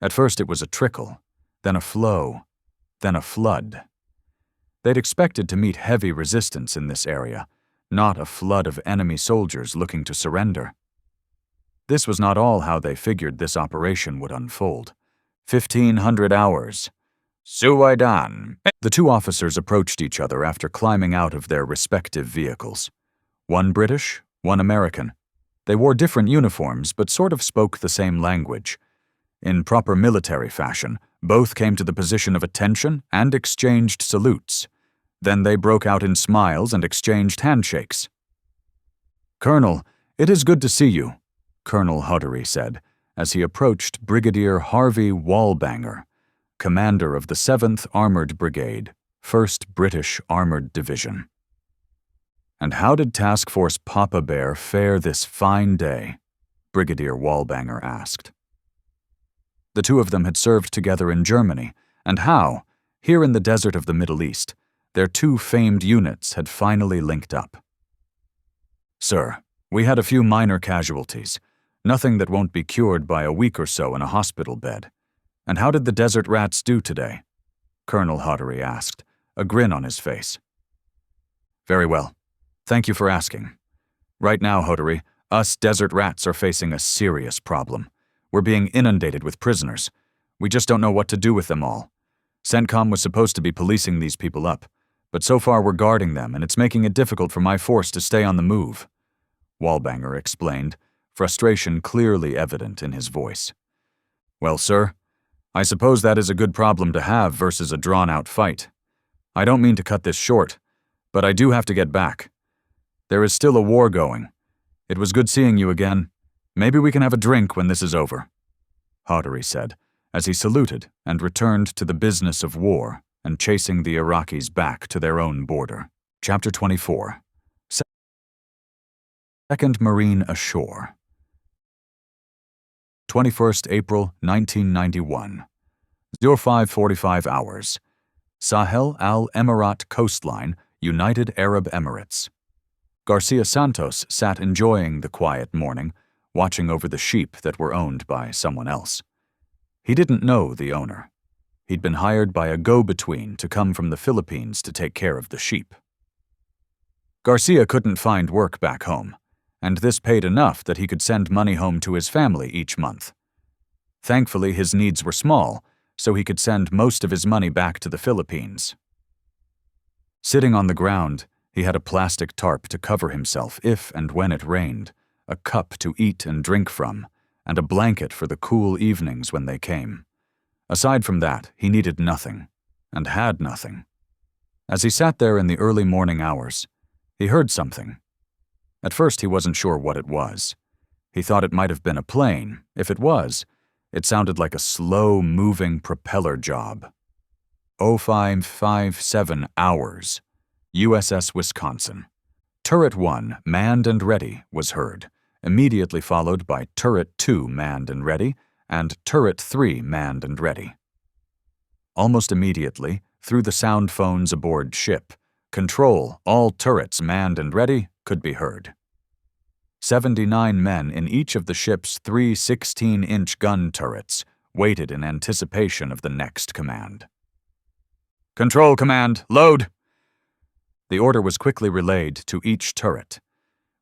At first it was a trickle, then a flow, then a flood. They'd expected to meet heavy resistance in this area, not a flood of enemy soldiers looking to surrender. This was not all how they figured this operation would unfold. 1,500 hours. Suwaidan. The two officers approached each other after climbing out of their respective vehicles. One British, one American. They wore different uniforms but sort of spoke the same language. In proper military fashion, both came to the position of attention and exchanged salutes. Then they broke out in smiles and exchanged handshakes. "Colonel, it is good to see you," Colonel Hoddery said, as he approached Brigadier Harvey Wallbanger, commander of the 7th Armored Brigade, 1st British Armored Division. "And how did Task Force Papa Bear fare this fine day?" Brigadier Wallbanger asked. The two of them had served together in Germany, and how, here in the desert of the Middle East, their two famed units had finally linked up. "Sir, we had a few minor casualties, nothing that won't be cured by a week or so in a hospital bed. And how did the Desert Rats do today?" Colonel Hoddery asked, a grin on his face. "Very well. Thank you for asking. Right now, Hoddery, us Desert Rats are facing a serious problem. We're being inundated with prisoners. We just don't know what to do with them all. CENTCOM was supposed to be policing these people up, but so far we're guarding them, and it's making it difficult for my force to stay on the move," Wallbanger explained, frustration clearly evident in his voice. "Well, sir, I suppose that is a good problem to have versus a drawn-out fight. I don't mean to cut this short, but I do have to get back. There is still a war going. It was good seeing you again. Maybe we can have a drink when this is over," Hoddery said, as he saluted and returned to the business of war and chasing the Iraqis back to their own border. Chapter 24. 2nd Marine Ashore. 21st April 1991. 05:45 hours. Sahel Al Emirat coastline, United Arab Emirates. Garcia Santos sat enjoying the quiet morning, watching over the sheep that were owned by someone else. He didn't know the owner. He'd been hired by a go-between to come from the Philippines to take care of the sheep. Garcia couldn't find work back home, and this paid enough that he could send money home to his family each month. Thankfully, his needs were small, so he could send most of his money back to the Philippines. Sitting on the ground, he had a plastic tarp to cover himself if and when it rained, a cup to eat and drink from, and a blanket for the cool evenings when they came. Aside from that, he needed nothing, and had nothing. As he sat there in the early morning hours, he heard something. At first he wasn't sure what it was. He thought it might have been a plane. If it was, it sounded like a slow-moving propeller job. 0557 hours. USS Wisconsin. Turret 1, manned and ready, was heard, immediately followed by Turret 2, manned and ready, and Turret 3, manned and ready. Almost immediately, through the sound phones aboard ship, "Control, all turrets manned and ready," could be heard. 79 men in each of the ship's 3 16-inch gun turrets waited in anticipation of the next command. "Control command, load!" The order was quickly relayed to each turret.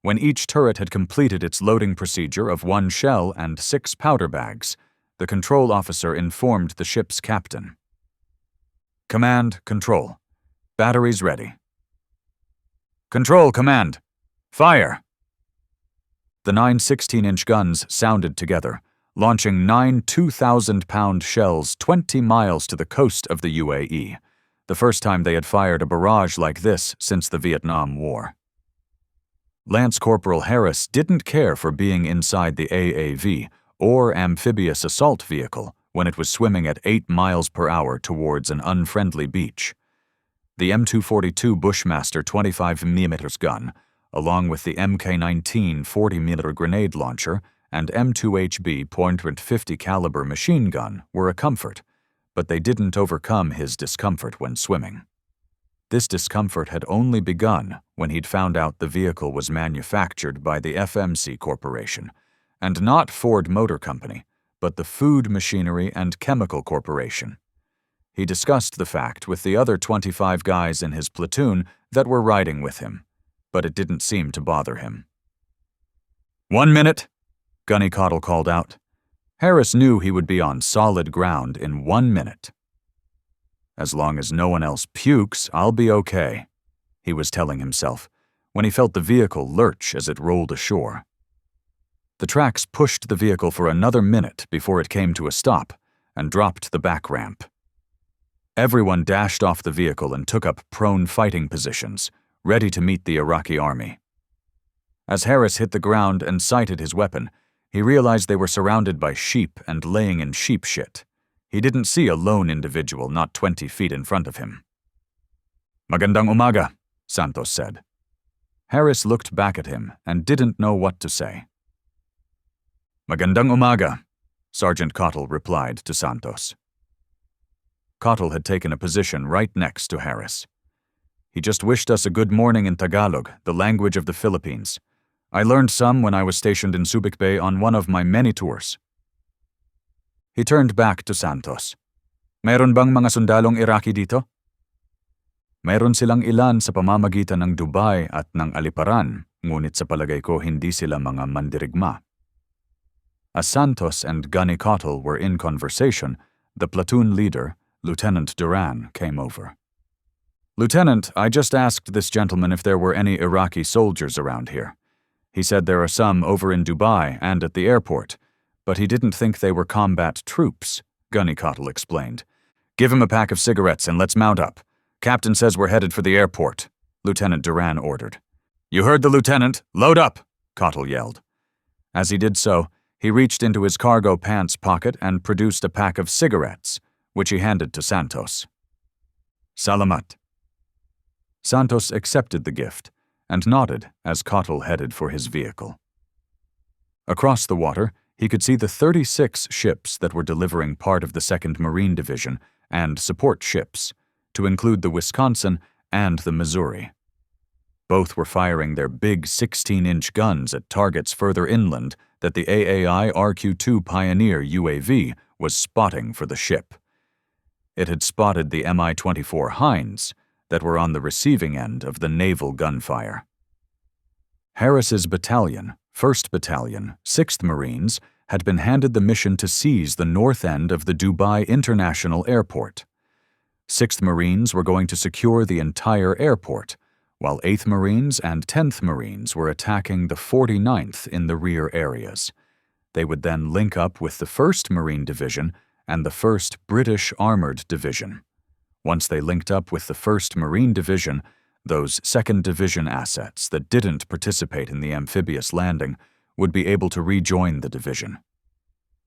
When each turret had completed its loading procedure of 1 shell and 6 powder bags, the control officer informed the ship's captain. "Command, control. Batteries ready." "Control, command. Fire!" The 9 16-inch guns sounded together, launching 9 2,000-pound shells 20 miles to the coast of the UAE, the first time they had fired a barrage like this since the Vietnam War. Lance Corporal Harris didn't care for being inside the AAV, or amphibious assault vehicle, when it was swimming at 8 miles per hour towards an unfriendly beach. The M242 Bushmaster 25mm gun, along with the Mk19 40mm grenade launcher and M2HB .50 caliber machine gun, were a comfort, but they didn't overcome his discomfort when swimming. This discomfort had only begun when he'd found out the vehicle was manufactured by the FMC Corporation, and not Ford Motor Company, but the Food Machinery and Chemical Corporation. He discussed the fact with the other 25 guys in his platoon that were riding with him, but it didn't seem to bother him. "1 minute," Gunny Cottle called out. Harris knew he would be on solid ground in 1 minute. "As long as no one else pukes, I'll be okay," he was telling himself, when he felt the vehicle lurch as it rolled ashore. The tracks pushed the vehicle for another minute before it came to a stop and dropped the back ramp. Everyone dashed off the vehicle and took up prone fighting positions, ready to meet the Iraqi army. As Harris hit the ground and sighted his weapon, he realized they were surrounded by sheep and laying in sheep shit. He didn't see a lone individual not 20 feet in front of him. "Magandang umaga," Santos said. Harris looked back at him and didn't know what to say. "Magandang umaga," Sergeant Cottle replied to Santos. Cottle had taken a position right next to Harris. "He just wished us a good morning in Tagalog, the language of the Philippines. I learned some when I was stationed in Subic Bay on one of my many tours." He turned back to Santos. "Mayroon bang mga sundalong Iraqi dito?" "Mayroon silang ilan sa pamamagitan ng Dubai at ng Aliparan, ngunit sa palagay ko hindi sila mga mandirigma." As Santos and Gunny Cottle were in conversation, the platoon leader, Lieutenant Duran, came over. "Lieutenant, I just asked this gentleman if there were any Iraqi soldiers around here. He said there are some over in Dubai and at the airport, but he didn't think they were combat troops," Gunny Cottle explained. "Give him a pack of cigarettes and let's mount up. Captain says we're headed for the airport," Lieutenant Duran ordered. "You heard the lieutenant. Load up," Cottle yelled. As he did so, he reached into his cargo pants pocket and produced a pack of cigarettes, which he handed to Santos. "Salamat." Santos accepted the gift and nodded as Cottle headed for his vehicle. Across the water, he could see the 36 ships that were delivering part of the 2nd Marine Division and support ships, to include the Wisconsin and the Missouri. Both were firing their big 16-inch guns at targets further inland that the AAI RQ-2 Pioneer UAV was spotting for the ship. It had spotted the Mi-24 Hinds that were on the receiving end of the naval gunfire. Harris's battalion, 1st Battalion, 6th Marines, had been handed the mission to seize the north end of the Dubai International Airport. 6th Marines were going to secure the entire airport, while 8th Marines and 10th Marines were attacking the 49th in the rear areas. They would then link up with the 1st Marine Division and the 1st British Armoured Division. Once they linked up with the 1st Marine Division, those 2nd Division assets that didn't participate in the amphibious landing would be able to rejoin the division.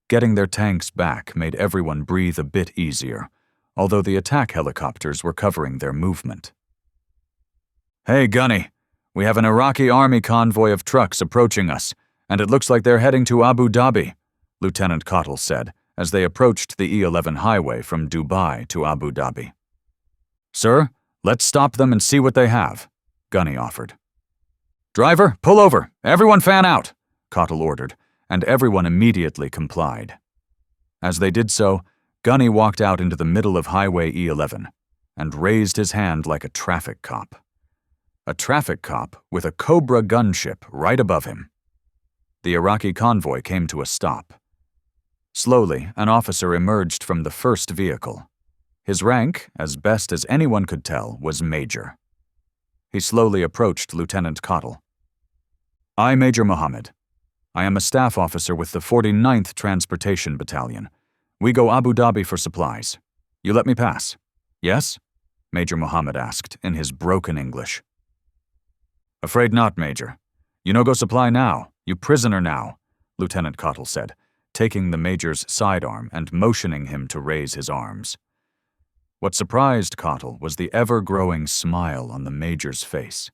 Getting their tanks back made everyone breathe a bit easier, although the attack helicopters were covering their movement. "Hey, Gunny, we have an Iraqi army convoy of trucks approaching us, and it looks like they're heading to Abu Dhabi," Lieutenant Cottle said as they approached the E11 highway from Dubai to Abu Dhabi. "Sir, let's stop them and see what they have," Gunny offered. "Driver, pull over! Everyone fan out!" Cottle ordered, and everyone immediately complied. As they did so, Gunny walked out into the middle of Highway E11 and raised his hand like a traffic cop. A traffic cop with a Cobra gunship right above him. The Iraqi convoy came to a stop. Slowly, an officer emerged from the first vehicle. His rank, as best as anyone could tell, was Major. He slowly approached Lieutenant Cottle. "I, Major Mohammed. I am a staff officer with the 49th Transportation Battalion. We go Abu Dhabi for supplies. You let me pass? Yes?" Major Mohammed asked in his broken English. "Afraid not, Major. You no go supply now. You prisoner now," Lieutenant Cottle said, taking the Major's sidearm and motioning him to raise his arms. What surprised Cottle was the ever-growing smile on the Major's face.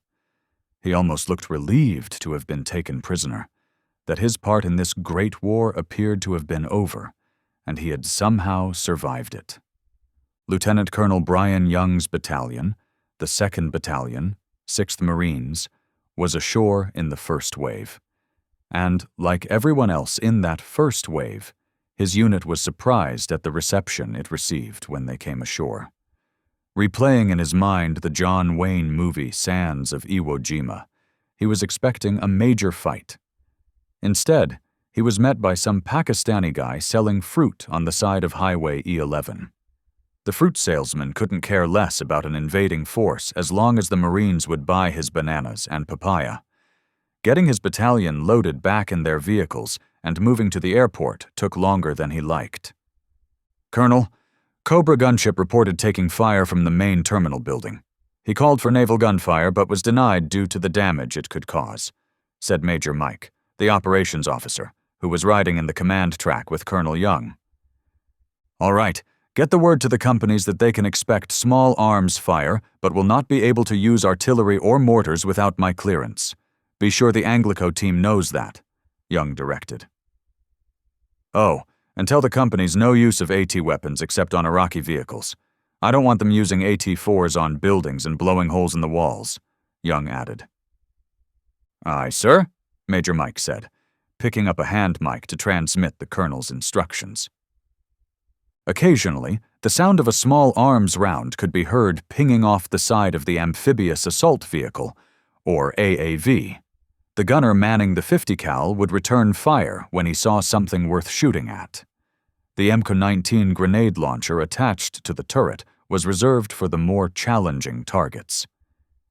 He almost looked relieved to have been taken prisoner, that his part in this great war appeared to have been over, and he had somehow survived it. Lieutenant Colonel Brian Young's battalion, the 2nd Battalion, 6th Marines, was ashore in the first wave. And, like everyone else in that first wave, his unit was surprised at the reception it received when they came ashore. Replaying in his mind the John Wayne movie Sands of Iwo Jima, he was expecting a major fight. Instead, he was met by some Pakistani guy selling fruit on the side of Highway E11. The fruit salesman couldn't care less about an invading force as long as the Marines would buy his bananas and papaya. Getting his battalion loaded back in their vehicles and moving to the airport took longer than he liked. "Colonel, Cobra gunship reported taking fire from the main terminal building. He called for naval gunfire but was denied due to the damage it could cause," said Major Mike, the operations officer, who was riding in the command track with Colonel Young. "All right, get the word to the companies that they can expect small arms fire but will not be able to use artillery or mortars without my clearance. Be sure the Anglico team knows that," Young directed. "Oh, and tell the companies no use of AT weapons except on Iraqi vehicles. I don't want them using AT-4s on buildings and blowing holes in the walls," Young added. "Aye, sir," Major Mike said, picking up a hand mic to transmit the colonel's instructions. Occasionally, the sound of a small arms round could be heard pinging off the side of the amphibious assault vehicle, or AAV. The gunner manning the 50 cal would return fire when he saw something worth shooting at. The MK-19 grenade launcher attached to the turret was reserved for the more challenging targets.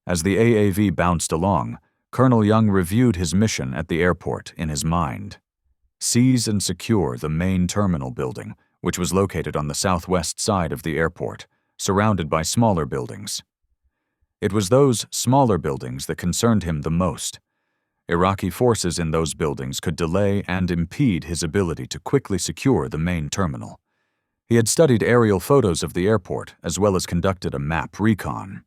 As the AAV bounced along, Colonel Young reviewed his mission at the airport in his mind. Seize and secure the main terminal building, which was located on the southwest side of the airport, surrounded by smaller buildings. It was those smaller buildings that concerned him the most. Iraqi forces in those buildings could delay and impede his ability to quickly secure the main terminal. He had studied aerial photos of the airport as well as conducted a map recon.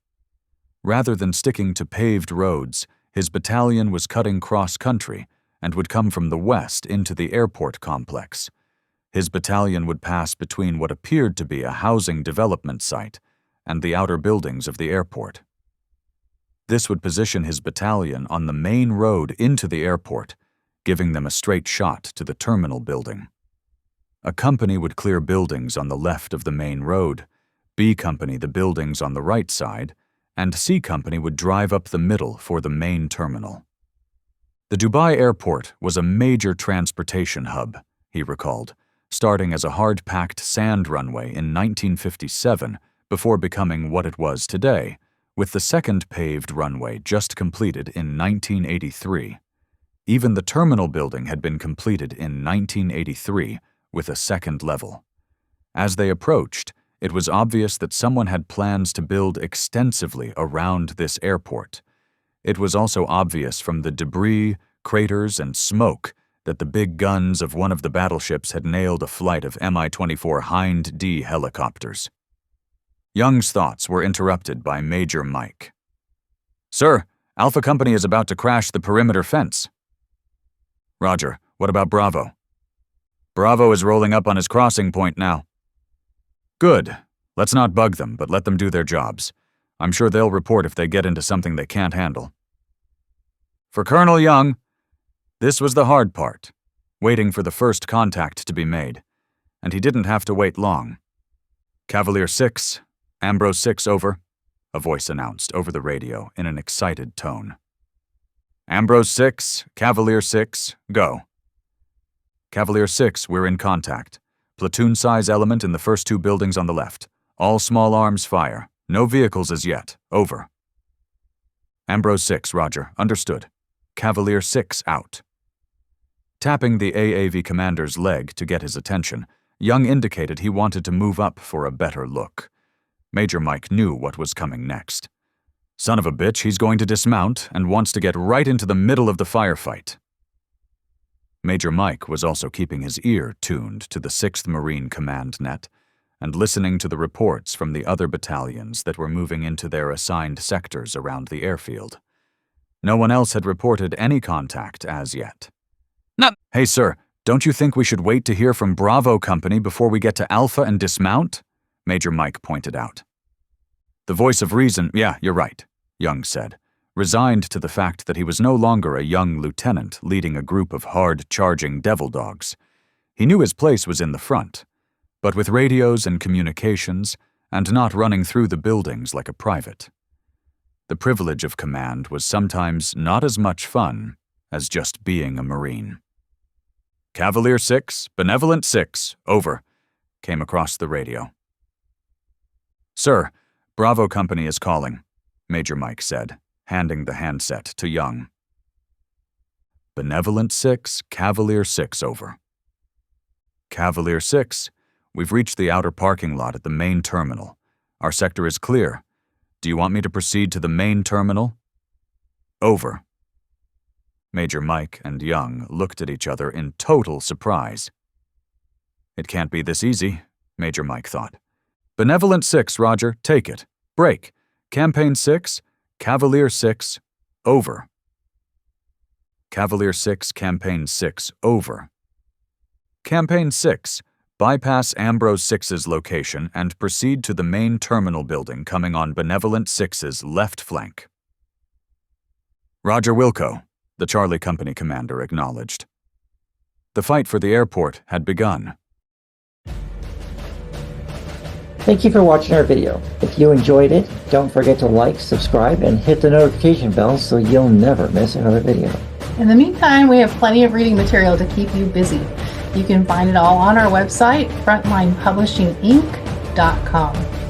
Rather than sticking to paved roads, his battalion was cutting cross-country and would come from the west into the airport complex. His battalion would pass between what appeared to be a housing development site and the outer buildings of the airport. This would position his battalion on the main road into the airport, giving them a straight shot to the terminal building. A company would clear buildings on the left of the main road, B Company the buildings on the right side, and C Company would drive up the middle for the main terminal. The Dubai airport was a major transportation hub, he recalled, starting as a hard-packed sand runway in 1957 before becoming what it was today, with the second paved runway just completed in 1983. Even the terminal building had been completed in 1983 with a second level. As they approached, it was obvious that someone had plans to build extensively around this airport. It was also obvious from the debris, craters, and smoke that the big guns of one of the battleships had nailed a flight of Mi-24 Hind D helicopters. Young's thoughts were interrupted by Major Mike. "Sir, Alpha Company is about to crash the perimeter fence." "Roger. What about Bravo?" "Bravo is rolling up on his crossing point now." "Good. Let's not bug them, but let them do their jobs. I'm sure they'll report if they get into something they can't handle." For Colonel Young, this was the hard part, waiting for the first contact to be made, and he didn't have to wait long. "Cavalier 6, Ambrose 6 over," a voice announced over the radio in an excited tone. "Ambrose 6, Cavalier 6, go." Cavalier 6, we're in contact. Platoon-size element in the first 2 buildings on the left. All small arms fire. No vehicles as yet. Over. Ambrose 6, roger. Understood. Cavalier 6 out. Tapping the AAV commander's leg to get his attention, Young indicated he wanted to move up for a better look. Major Mike knew what was coming next. Son of a bitch, he's going to dismount and wants to get right into the middle of the firefight. Major Mike was also keeping his ear tuned to the 6th Marine Command net and listening to the reports from the other battalions that were moving into their assigned sectors around the airfield. No one else had reported any contact as yet. Hey, sir, don't you think we should wait to hear from Bravo Company before we get to Alpha and dismount? Major Mike pointed out. The voice of reason, yeah, you're right, Young said, resigned to the fact that he was no longer a young lieutenant leading a group of hard-charging devil dogs. He knew his place was in the front, but with radios and communications, and not running through the buildings like a private. The privilege of command was sometimes not as much fun as just being a Marine. Cavalier 6, Benevolent 6, over, came across the radio. Sir, Bravo Company is calling, Major Mike said, handing the handset to Young. Benevolent 6, Cavalier 6, over. Cavalier 6, we've reached the outer parking lot at the main terminal. Our sector is clear. Do you want me to proceed to the main terminal? Over. Major Mike and Young looked at each other in total surprise. It can't be this easy, Major Mike thought. Benevolent 6, roger, take it. Break. Campaign 6, Cavalier 6, over. Cavalier 6, Campaign 6, over. Campaign 6, bypass Ambrose 6's location and proceed to the main terminal building coming on Benevolent 6's left flank. Roger Wilco, the Charlie Company commander acknowledged. The fight for the airport had begun. Thank you for watching our video. If you enjoyed it, don't forget to like, subscribe, and hit the notification bell so you'll never miss another video. In the meantime, we have plenty of reading material to keep you busy. You can find it all on our website, frontlinepublishinginc.com.